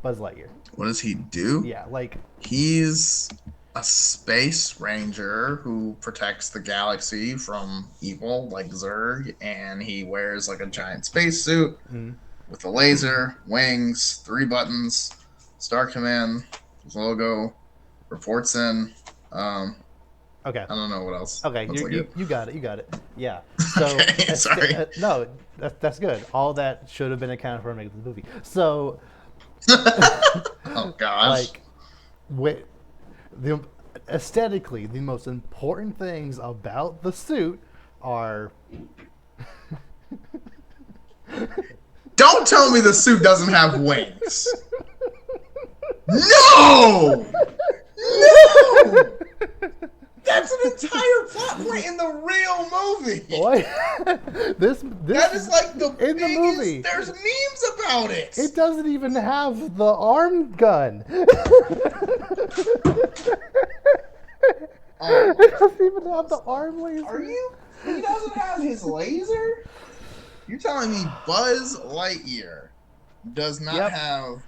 Buzz Lightyear? What does he do? Yeah, like, he's a space ranger who protects the galaxy from evil, like Zurg, and he wears like a giant spacesuit with a laser, wings, 3 buttons, Star Command, his logo, reports in. Okay. I don't know what else. Okay, you got it. Yeah. So, okay, sorry. No, that's good. All that should have been accounted for in making the movie. So, oh gosh. Like, aesthetically, the most important things about the suit are. Don't tell me the suit doesn't have wings. No! No! That's an entire plot point in the real movie. Boy, this that is like the in biggest, the movie. There's memes about it. It doesn't even have the arm gun. It doesn't even have the arm laser. Are you? He doesn't have his laser? You're telling me Buzz Lightyear does not have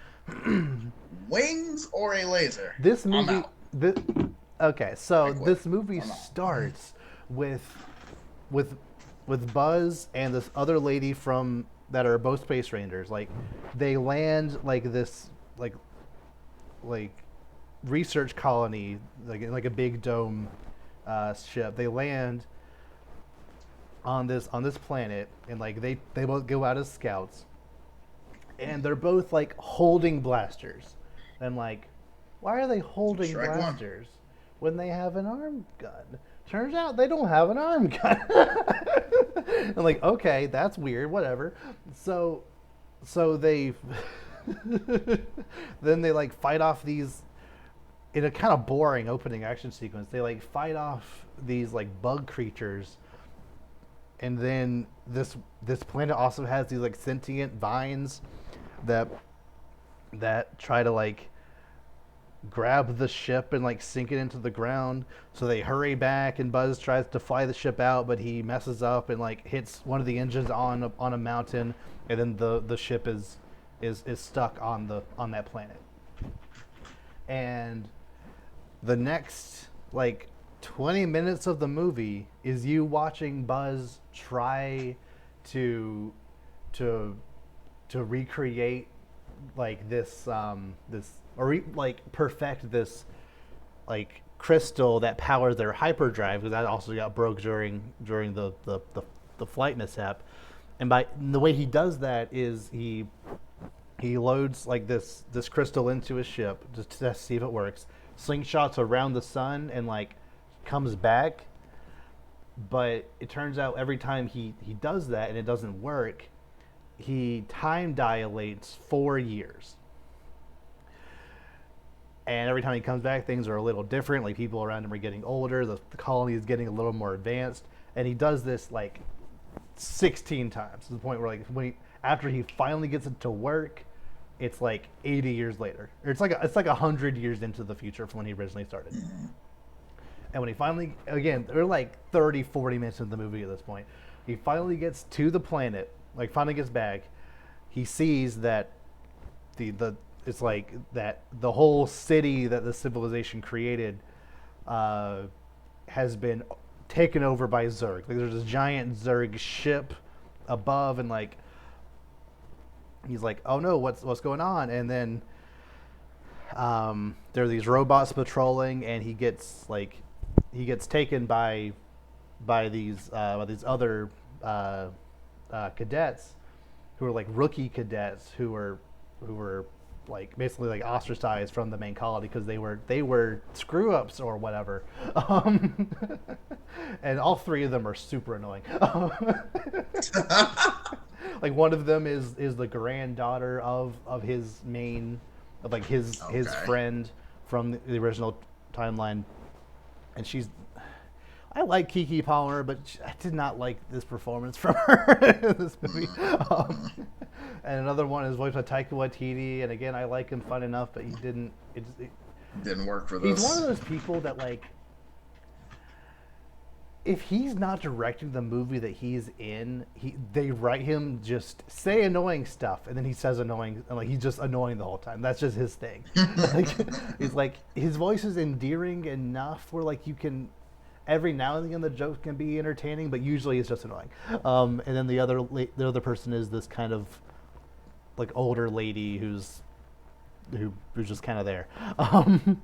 wings or a laser? This movie. I'm out. Okay, so this movie starts with Buzz and this other lady from that are both space rangers. Like, they land like this like research colony, like in like a big dome ship. They land on this planet, and like they both go out as scouts, and they're both like holding blasters. And like, why are they holding blasters when they have an arm gun? Turns out they don't have an arm gun. I'm like, okay, that's weird, whatever. So they then they like fight off these, in a kind of boring opening action sequence. They like fight off these like bug creatures and then this planet also has these like sentient vines that try to like grab the ship and like sink it into the ground. So they hurry back, and Buzz tries to fly the ship out, but he messes up and like hits one of the engines on a mountain, and then the ship is stuck on that planet. And the next like 20 minutes of the movie is you watching Buzz try to to recreate like this or like perfect this like crystal that powers their hyperdrive, because that also got broke during the flight mishap. And by the way he does that is he loads like this crystal into his ship just to see if it works, slingshots around the sun, and like comes back. But it turns out every time he does that and it doesn't work, he time dilates 4 years. And every time he comes back, things are a little different. Like people around him are getting older, the colony is getting a little more advanced, and he does this like 16 times to the point where like after he finally gets it to work, it's like 80 years later. Or it's like 100 years into the future from when he originally started. And when he finally, again, they're like 30, 40 minutes into the movie at this point, he finally gets to the planet, like finally gets back. He sees that it's like that the whole city that the civilization created has been taken over by Zerg. Like there's this giant Zerg ship above, and like he's like, oh no, what's going on? And then there are these robots patrolling, and he gets taken by these other cadets who are like rookie cadets who were like basically like ostracized from the main colony because they were screw ups or whatever. And all three of them are super annoying. Like one of them is the granddaughter of his main, of like his friend from the original timeline, and I like Kiki Palmer, but I did not like this performance from her in this movie. And another one is voiced by Taika Waititi, and again, I like him fun enough, but he didn't. It didn't work for this. He's one of those people that like, if he's not directing the movie that he's in, they write him just say annoying stuff, and then he says annoying, and like he's just annoying the whole time. That's just his thing. Like, it's like his voice is endearing enough where like you can. Every now and again, the joke can be entertaining, but usually it's just annoying. And then the other person is this kind of like older lady who's just kind of there. So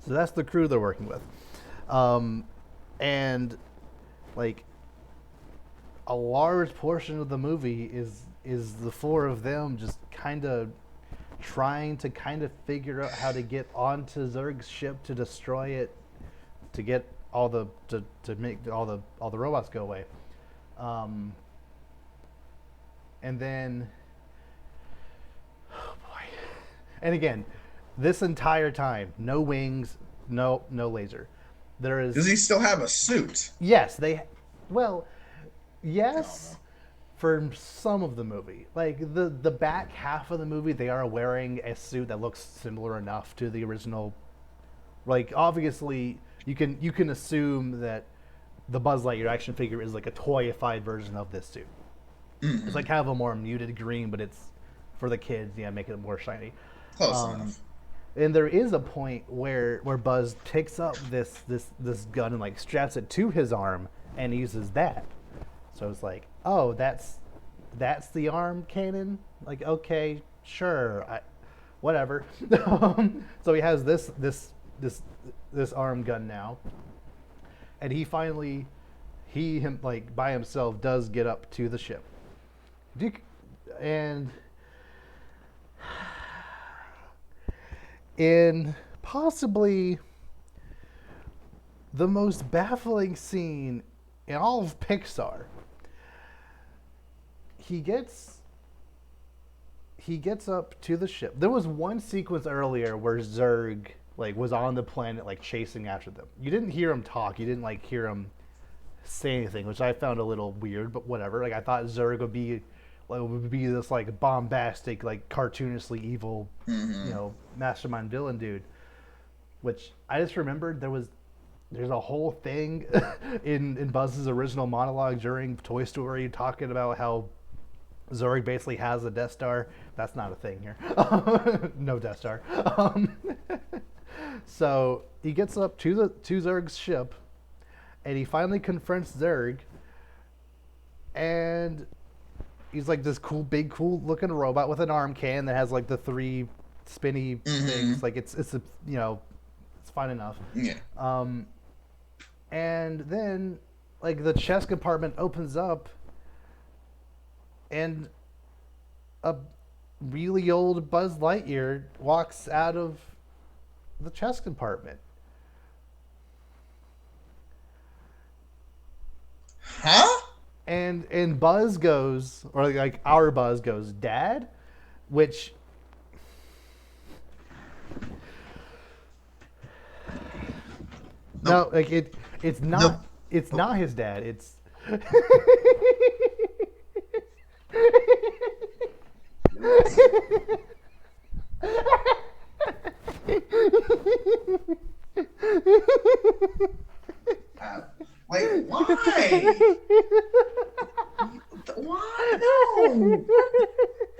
that's the crew they're working with, and like a large portion of the movie is the four of them just kind of trying to kind of figure out how to get onto Zerg's ship to destroy it, to get to make all the robots go away, and then oh boy, and again, this entire time, no wings, no laser. There is. Does he still have a suit? Yes, yes, for some of the movie. Like the back half of the movie, they are wearing a suit that looks similar enough to the original. Like obviously. You can assume that the Buzz Lightyear action figure is like a toyified version of this suit. Mm-hmm. It's like kind of a more muted green, but it's for the kids. Yeah, make it more shiny. Close enough. And there is a point where Buzz picks up this gun and like straps it to his arm and uses that. So it's like, oh, that's the arm cannon. Like, okay, sure, whatever. So he has this arm gun now, and he finally like by himself does get up to the ship, and in possibly the most baffling scene in all of Pixar, he gets up to the ship. There was one sequence earlier where Zurg like was on the planet like chasing after them. You didn't hear him talk. You didn't like hear him say anything, which I found a little weird, but whatever. Like I thought Zurg would be this like bombastic, like cartoonishly evil, Mm-hmm. mastermind villain dude. Which I just remembered there's a whole thing in Buzz's original monologue during Toy Story talking about how Zurg basically has a Death Star. That's not a thing here. No Death Star. So he gets up to Zurg's ship, and he finally confronts Zurg, and he's like this cool looking robot with an arm can that has like the three spinny Mm-hmm. things. Like it's a it's fine enough. Yeah. Um, and then like the chest compartment opens up, and a really old Buzz Lightyear walks out of the chest compartment. Huh? And Buzz goes, or like our Buzz goes, Dad, which Nope. no, like it's Nope. not his dad. It's Uh, like, why? Why?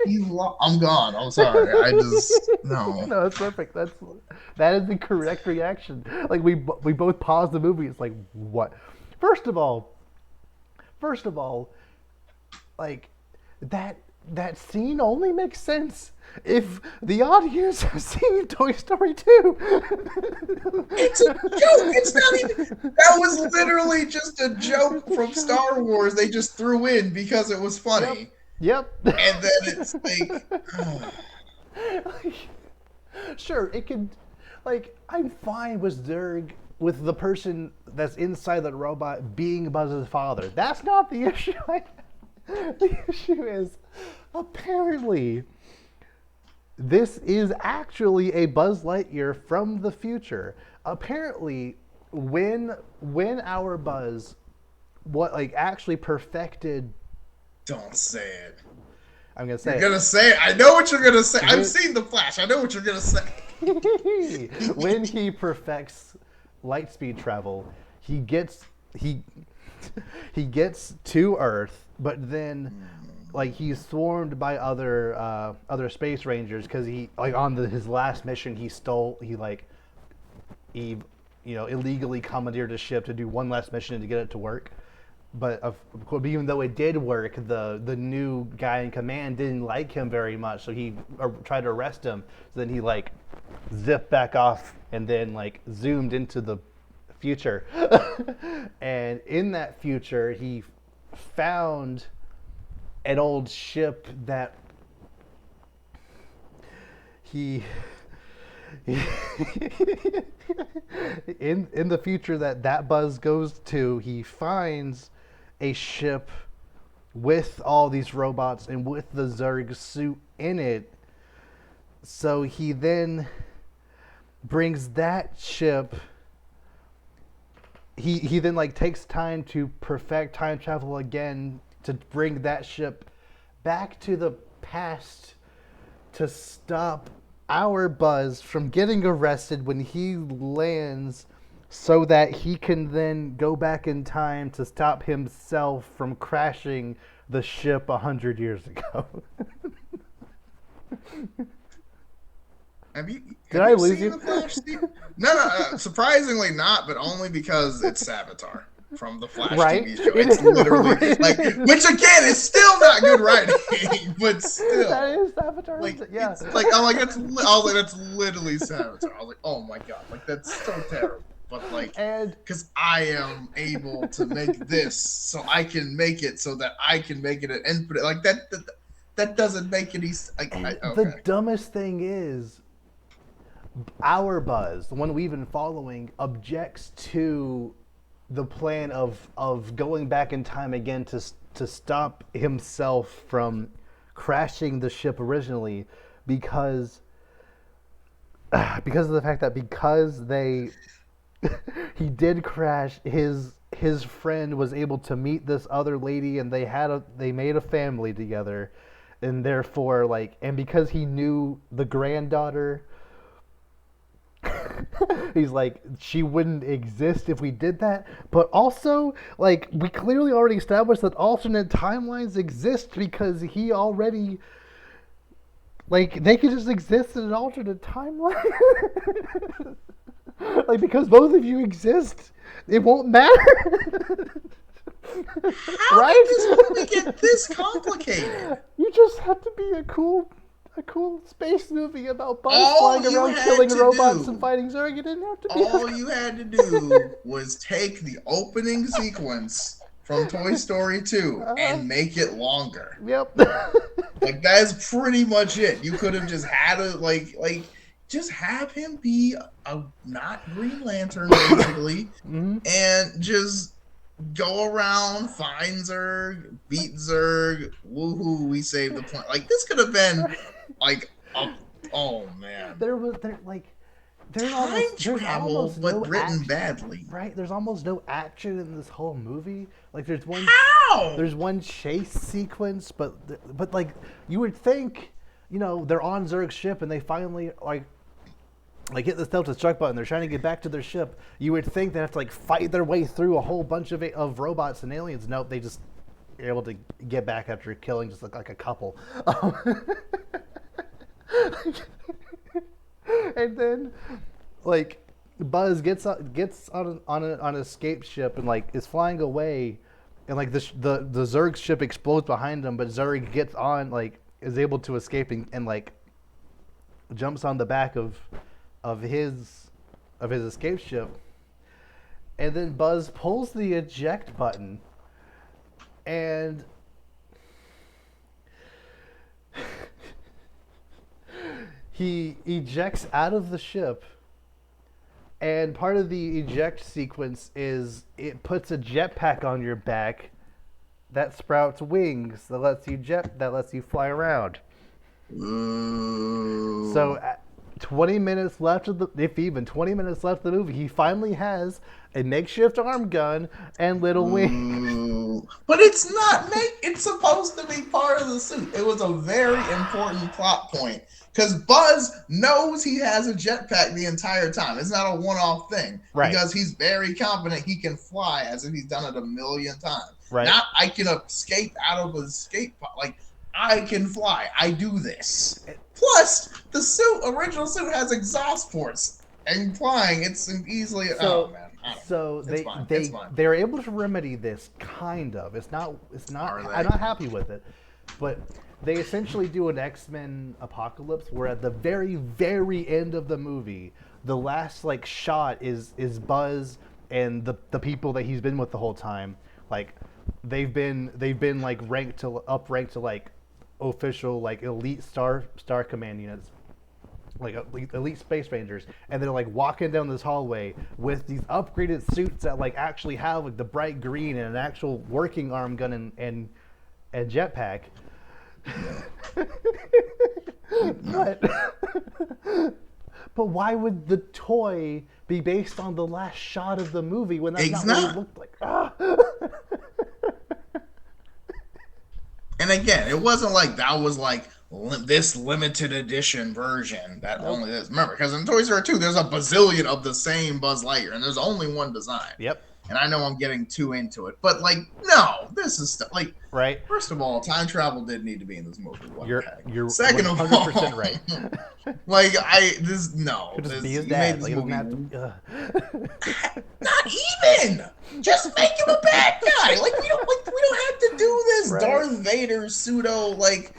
No. I'm gone. I'm sorry. I just no. no, it's perfect. That is the correct reaction. Like we both paused the movie. It's like what? First of all, first of all, like that that scene only makes sense if the audience has seen Toy Story 2. It's a joke. It's not even. That was literally just a joke from Star Wars. They just threw in because it was Yep. funny, Yep. and then it's like, Like, sure, it could. Like, I'm fine with Zurg, with the person that's inside that robot being Buzz's father. That's not the issue. The issue is, apparently, this is actually a Buzz Lightyear from the future. Apparently, when our Buzz, what like actually perfected. don't say it. I'm gonna You're say gonna say it. I know what you're gonna say. I've it. seen the Flash. I know what you're gonna say. When he perfects light speed travel, he gets he he gets to Earth, but then like he's swarmed by other space rangers because he like on his last mission he illegally commandeered a ship to do one last mission to get it to work. But of course, even though it did work, the new guy in command didn't like him very much, so he tried to arrest him. So then he like zipped back off and then like zoomed into the future. And in that future, he found an old ship that he in the future that Buzz goes to, he finds a ship with all these robots and with the Zurg suit in it. So he then brings that ship. He then like takes time to perfect time travel again to bring that ship back to the past to stop our Buzz from getting arrested when he lands, so that he can then go back in time to stop himself from crashing the ship 100 years ago. Have you Did have I you lose seen you? the Flash? No. Surprisingly not, but only because it's Savitar from the Flash Right? TV show. It It's is. literally like, which again is still not good writing, but That still, is Avatar. like Yeah. it's like I'm like I was like that's literally Savitar. I was like, oh my god, like that's so terrible. But like, And because I am able to make this, so I can make it, so that I can make it an infinite. Like that doesn't make any. the Okay. dumbest thing is, our Buzz, the one we've been following, objects to the plan of going back in time again to stop himself from crashing the ship originally, because of the fact that because they he did crash his friend was able to meet this other lady, and they made a family together, and therefore like, and because he knew the granddaughter, he's like, she wouldn't exist if we did that. But also, like, we clearly already established that alternate timelines exist because he already, like, they could just exist in an alternate timeline. Like, because both of you exist, it won't matter. How Right? did this movie get this complicated? You just have to be a cool space movie about Buzz All flying you around had killing to robots do- and fighting Zurg. You didn't have to be. All you had to do was take the opening sequence from Toy Story 2 and make it longer. Yep. Like, that's pretty much it. You could have just had a just have him be a not Green Lantern basically, and just go around, find Zurg, beat Zurg, woohoo, we saved the planet. Like, this could have been like oh man. There's Time travel, but written badly. Right? There's almost no action in this whole movie. Like, there's How? one chase sequence, but like, you would think, they're on Zurg's ship and they finally like hit the self-destruct button. They're trying to get back to their ship. You would think they have to like fight their way through a whole bunch of robots and aliens. Nope, they just are able to get back after killing just like a couple. And then, like, Buzz gets on an escape ship and like is flying away, and like the Zurg ship explodes behind him, but Zurg gets on, like, is able to escape and like jumps on the back of his escape ship, and then Buzz pulls the eject button, and he ejects out of the ship, and part of the eject sequence is it puts a jetpack on your back that sprouts wings that lets you fly around. Ooh. So 20 minutes left of the 20 minutes left of the movie, he finally has a makeshift arm gun and little wings. But it's not it's supposed to be part of the suit. It was a very important plot point because Buzz knows he has a jetpack the entire time. It's not a one-off thing, right? Because he's very confident he can fly, as if he's done it a million times. Right. Not I can escape out of a escape pod. Like, I can fly. I do this. Plus, the original suit has exhaust ports, and flying, it's easily. Oh man. So they're able to remedy this, kind of. It's not. I'm not happy with it, but they essentially do an X-Men Apocalypse, where at the very, very end of the movie, the last like shot is Buzz and the people that he's been with the whole time. Like, they've been like ranked to like official, like, elite star command units, like elite space rangers, and they're like walking down this hallway with these upgraded suits that like actually have like the bright green and an actual working arm gun and jetpack. But why would the toy be based on the last shot of the movie when that's not what it looked like? And again, it wasn't like that was like this limited edition version that only this. Remember, because in Toy Story 2, there's a bazillion of the same Buzz Lightyear, and there's only one design. Yep. And I know I'm getting too into it, but like, no, this is like, right. First of all, time travel did need to be in this movie. You're second of all, 100% right. Like, Could just be his dad. Like, not even. Just make him a bad guy. Like, we don't have to do this Darth Vader pseudo, like,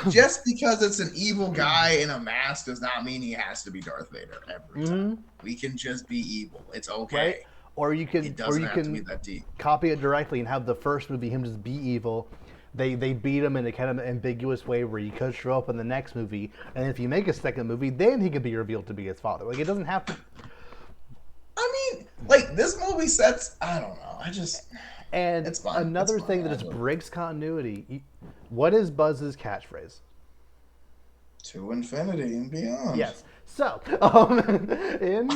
just because it's an evil guy in a mask does not mean he has to be Darth Vader every time. We can just be evil. It's okay. Right? Or you can have to be that deep. Copy it directly and have the first movie him just be evil. They beat him in a kind of ambiguous way where he could show up in the next movie, and if you make a second movie, then he could be revealed to be his father. Like, it doesn't have to. I mean, like, this movie sets. I don't know. And it's fine. Another thing that just breaks continuity. What is Buzz's catchphrase? To infinity and beyond. Yes. So, in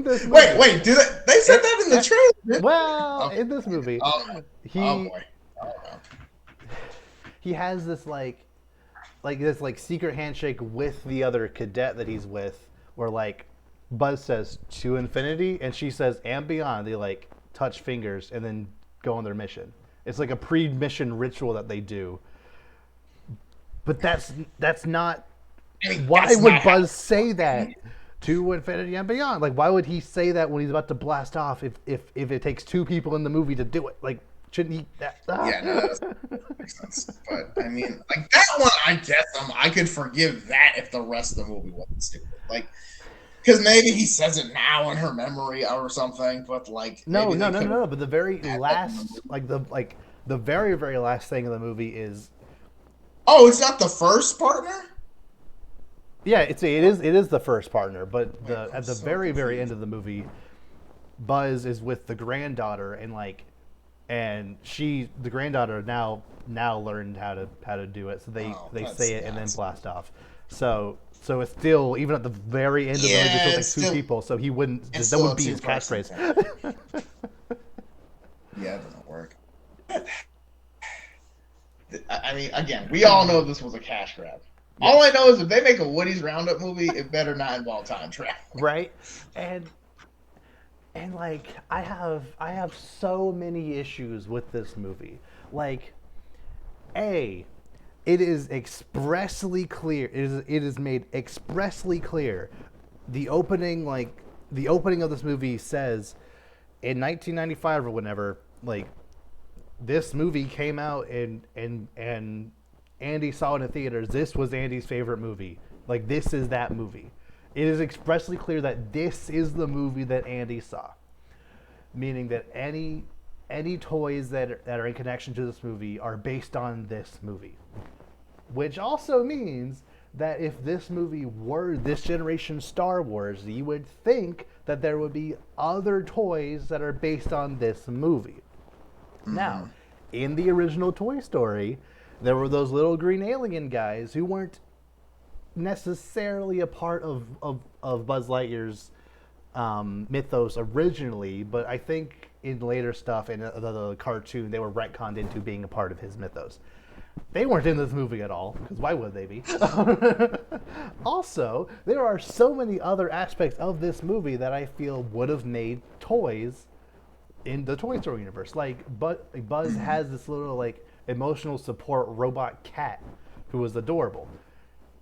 this Wait, movie, wait, they said it, that in the trailer? well, Okay. in this movie, Oh, oh he boy. Oh no. he has this this like secret handshake with the other cadet that he's with, where like Buzz says to infinity and she says and beyond. They like touch fingers and then go on their mission. It's like a pre-mission ritual that they do. But that's not. I mean, Why that's would not Buzz say that to infinity and beyond? Like, why would he say that when he's about to blast off? If it takes two people in the movie to do it, like, shouldn't he? Yeah, no, that doesn't make sense. But I mean, like that one, I guess I could forgive that if the rest of the movie wasn't stupid. Like, because maybe he says it now in her memory or something. But like, No, maybe no, they no, could no, have no. But the very had that in the last, movie. the very very last thing of the movie is, Oh, it's not the first partner. yeah, it is the first partner, but Wait, I'm at the so very end confused. of the movie, Buzz is with the granddaughter and like, and the granddaughter now learned how to do it, so Oh, they that's say it and then nuts. blast off. So it's still, even at the very end of the movie, it still Yeah, takes two people, so he wouldn't it's that still would a be his two-person catchphrase. thing. Yeah, it doesn't work. I mean, again, we all know this was a cash grab. All I Yes. know is if they make a Woody's Roundup movie, it better not involve time travel. Right? And like I have so many issues with this movie. Like, A, it is expressly clear. It is made expressly clear. The opening the opening of this movie says in 1995 or whenever, like, this movie came out and Andy saw it in theaters. This was Andy's favorite movie. Like, this is that movie. It is expressly clear that this is the movie that Andy saw, meaning that any toys that are in connection to this movie are based on this movie, which also means that if this movie were this generation Star Wars, you would think that there would be other toys that are based on this movie. Now, in the original Toy Story, there were those little green alien guys who weren't necessarily a part of Buzz Lightyear's mythos originally, but I think in later stuff and the cartoon, they were retconned into being a part of his mythos. They weren't in this movie at all, because why would they be? Also, there are so many other aspects of this movie that I feel would have made toys in the Toy Story universe. Like, Buzz has this little like emotional support robot cat who was adorable.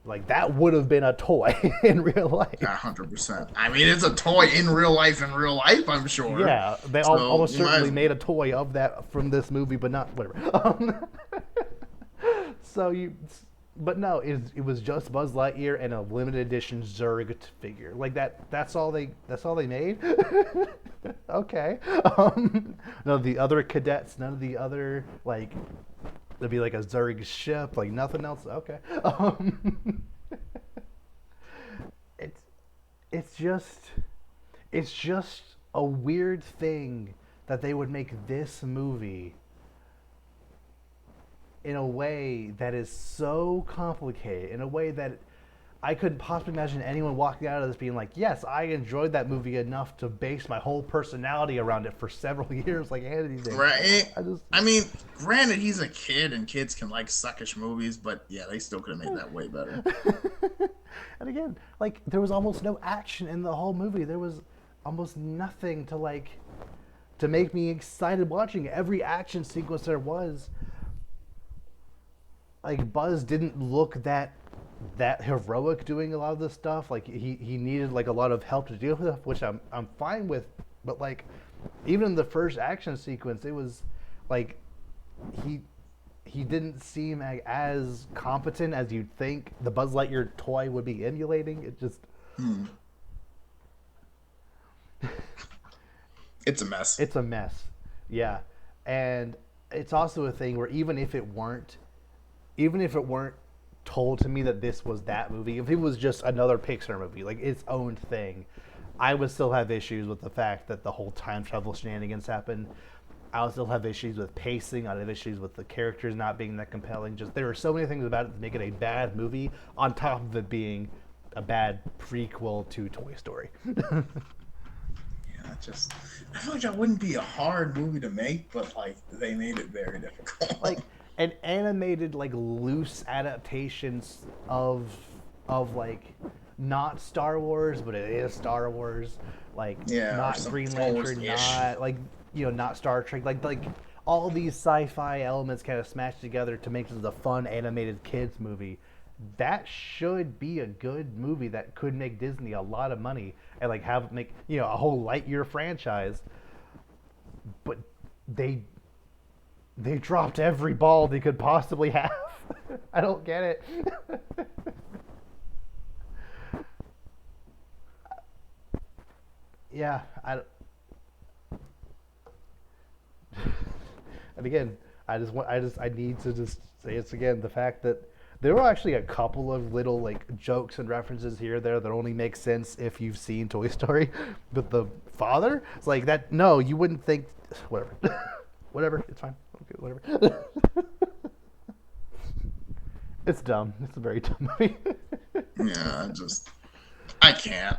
Like, that would have been a toy in real life. 100%. I mean, it's a toy in real life. In real life, I'm sure. Yeah, they So almost you might certainly as made a toy of that from this movie, but not whatever. So but no, it was just Buzz Lightyear and a limited edition Zurg figure. Like that's all they made. Okay. None of the other cadets, none of the other, like, there'd be like a Zurg ship, like nothing else. Okay. It's it's just it's just a weird thing that they would make this movie in a way that is so complicated, in a way that I couldn't possibly imagine anyone walking out of this being like, yes, I enjoyed that movie enough to base my whole personality around it for several years, like Andy did. right. I just, I mean, granted, he's a kid and kids can like suckish movies, but yeah, they still could have made that way better. and again, like, there was almost no action in the whole movie. There was almost nothing to make me excited watching it. Every action sequence there was, like, Buzz didn't look that heroic doing a lot of this stuff. Like, he needed like a lot of help to deal with it, which I'm fine with. But like, even in the first action sequence, it was like he didn't seem as competent as you'd think the Buzz Lightyear toy would be emulating. It just It's a mess. it's a mess. Yeah, and it's also a thing where even if it weren't told to me that this was that movie, if it was just another Pixar movie, like its own thing, I would still have issues with the fact that the whole time travel shenanigans happened. I also have issues with pacing. I have issues with the characters not being that compelling. Just there are so many things about it that make it a bad movie. On top of it being a bad prequel to Toy Story. Yeah, just I feel like that wouldn't be a hard movie to make, but like they made it very difficult. Like an animated, like loose adaptations of like not Star Wars, but it is Star Wars. Like Yeah, or not some Green Star Wars Lantern, ish. not like not Star Trek. Like all these sci-fi elements kind of smashed together to make this a fun animated kids movie. That should be a good movie that could make Disney a lot of money and like have make a whole Lightyear franchise. But they they dropped every ball they could possibly have. I don't get it. Yeah, and again, I need to just say it's again the fact that there were actually a couple of little like jokes and references here and there that only make sense if you've seen Toy Story. But the father, it's like that. No, you wouldn't think. Whatever, whatever. It's fine. Okay, whatever. It's dumb. It's a very dumb movie. Yeah, I can't.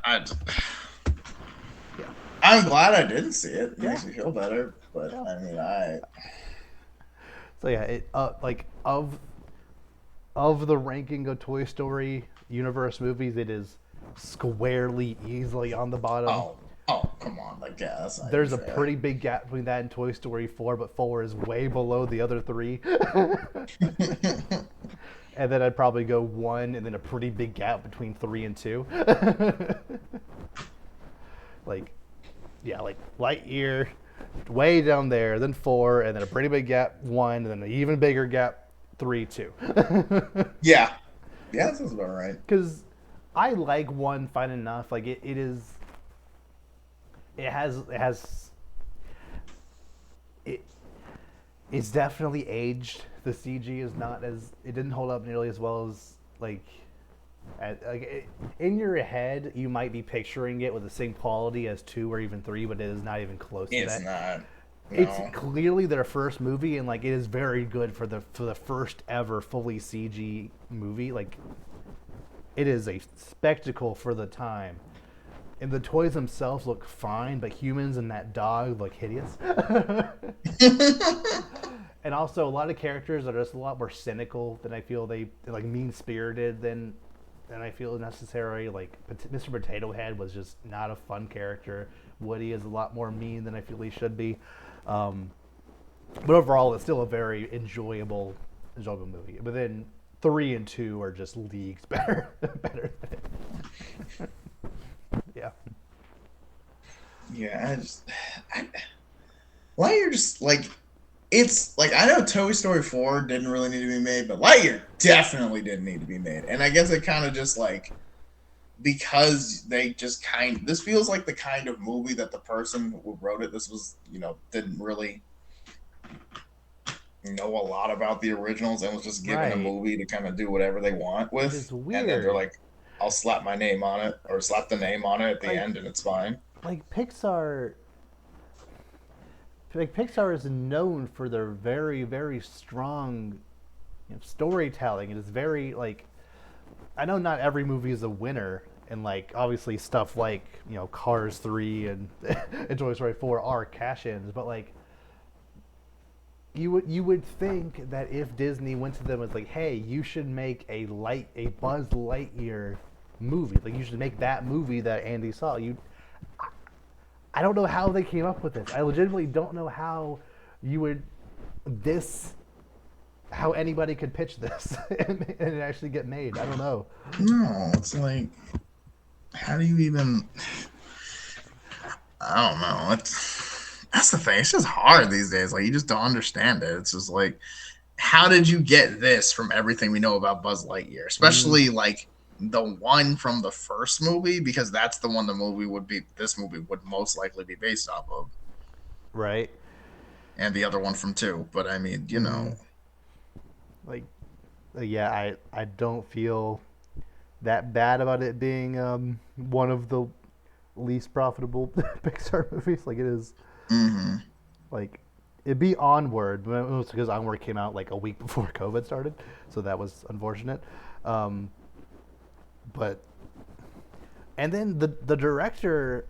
Yeah. I'm glad I didn't see it. It Yeah. makes me feel better, but Yeah. I mean, I So yeah, it like of the ranking of Toy Story universe movies, it is squarely easily on the bottom. oh come on, like yeah, that's not even There's a fair. pretty big gap between that and Toy Story 4, but 4 is way below the other three. And then I'd probably go 1 and then a pretty big gap between 3 and 2. Like yeah, like Lightyear way down there, then 4 and then a pretty big gap 1 and then an even bigger gap 3 2. Yeah, yeah, that sounds about right. Cuz I like 1 fine enough. Like it is it has it it's definitely aged. The CG is not as it didn't hold up nearly as well as in your head you might be picturing it with the same quality as 2 or even 3, but it is not even close to It's that. not. It's No. clearly their first movie and like it is very good for the first ever fully CG movie. Like it is a spectacle for the time. And the toys themselves look fine, but humans and that dog look hideous. And also, a lot of characters are just a lot more cynical than I feel they're like mean spirited than I feel necessary. Like Mr. Potato Head was just not a fun character. Woody is a lot more mean than I feel he should be. But overall, it's still a very enjoyable movie. But then 3 and 2 are just leagues better, better than it. Yeah. Yeah, I, Lightyear just like it's like I know Toy Story 4 didn't really need to be made, but Lightyear definitely didn't need to be made. And I guess it kind of just like because they just this feels like the kind of movie that the person who wrote it, this was, didn't really know a lot about the originals and was just given a Right. movie to kind of do whatever they want Which with. is And then they're weird. like, I'll slap my name on it or slap the name on it at the Like end and it's fine. like Pixar is known for their very strong storytelling. It is very like I know not every movie is a winner, and like obviously stuff like Cars 3 and and Toy Story 4 are cash-ins, but like you would think that if Disney went to them and was like, hey, you should make a Buzz Lightyear movie, like you should make that movie that Andy saw. I don't know how they came up with this. I legitimately don't know how you would this how anybody could pitch this and it actually get made. I don't know. No, it's like, how do you even? I don't know. That's the thing. It's just hard these days. Like you just don't understand it. It's just like, how did you get this from everything we know about Buzz Lightyear, Mm, especially like the one from the first movie, because that's the one this movie would most likely be based off of, right. and the other one from two. But I mean, Mm, like yeah, I don't feel that bad about it being one of the least profitable Pixar movies. Like it is hmm like It'd be Onward, but it was because Onward came out like a week before COVID started, so that was unfortunate. Um, but and then the director,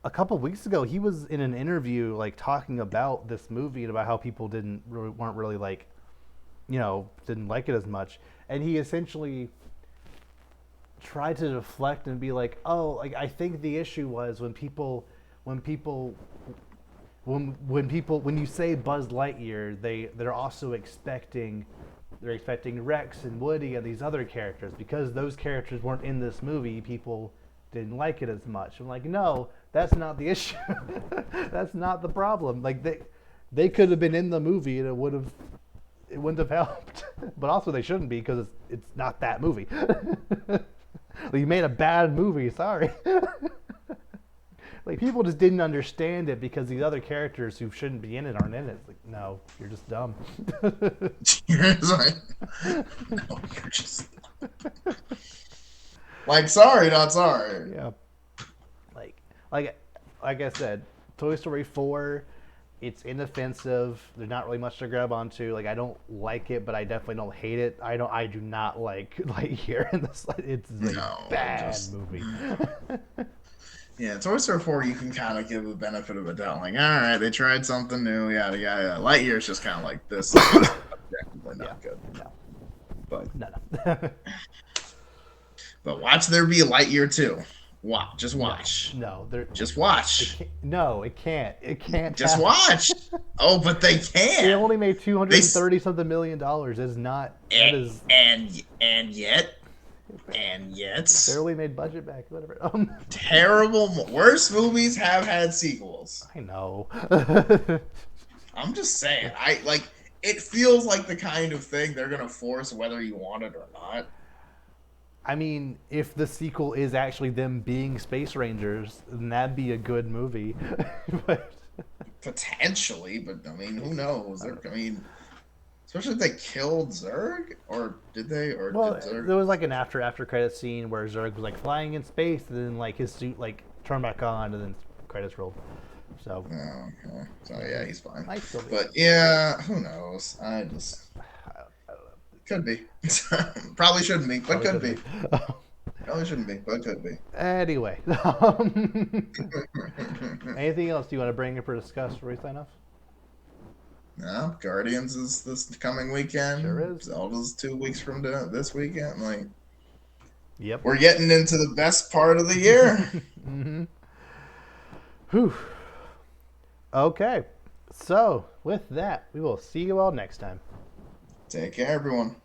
a couple weeks ago, he was in an interview like talking about this movie and about how people weren't really like, didn't like it as much, and he essentially tried to deflect and be like, oh, like I think the issue was when people when you say Buzz Lightyear, they're expecting Rex and Woody and these other characters, because those characters weren't in this movie. People didn't like it as much. I'm like, no, that's not the issue. That's not the problem. Like they could have been in the movie and it wouldn't have helped. But also they shouldn't be, because it's not that movie. You made a bad movie. Sorry. Like, people just didn't understand it because these other characters who shouldn't be in it aren't in it. It's like, no, you're just dumb. Sorry. No, you're just like, sorry, not sorry. Yeah. Like I said, Toy Story 4, it's inoffensive. There's not really much to grab onto. Like, I don't like it, but I definitely don't hate it. I do not like Lightyear in this. It's a bad movie. Yeah, Toy Story 4, you can kind of give the benefit of a doubt. Like, all right, they tried something new, yada, yada. Lightyear's just kind of like, this is objectively not good. No. But, no. But watch there be a Lightyear 2. Watch. Just watch. No. Just watch. It can't. It can't. Just watch. Oh, but they can. They only made $230-something million. It's not. And yet. Barely made budget back. Whatever. Terrible. Worst movies have had sequels. I know. I'm just saying. It feels like the kind of thing they're gonna force whether you want it or not. I mean, if the sequel is actually them being space rangers, then that'd be a good movie. But potentially, but I mean, who knows? I mean, especially if they killed Zurg, or did they? Or did Zurg? There was like an after credit scene where Zurg was like flying in space, and then like his suit like turned back on, and then credits rolled. So. Oh, okay. So yeah, he's fine. But yeah, who knows? Could be. Probably shouldn't be, but could be. Probably shouldn't be, but could be. Anyway. Anything else you want to bring up or discuss before we sign off? No, Guardians is this coming weekend. Sure is. Zelda's 2 weeks from this weekend. Like, yep. We're getting into the best part of the year. Mm-hmm. Whew. Okay. So, with that, we will see you all next time. Take care, everyone.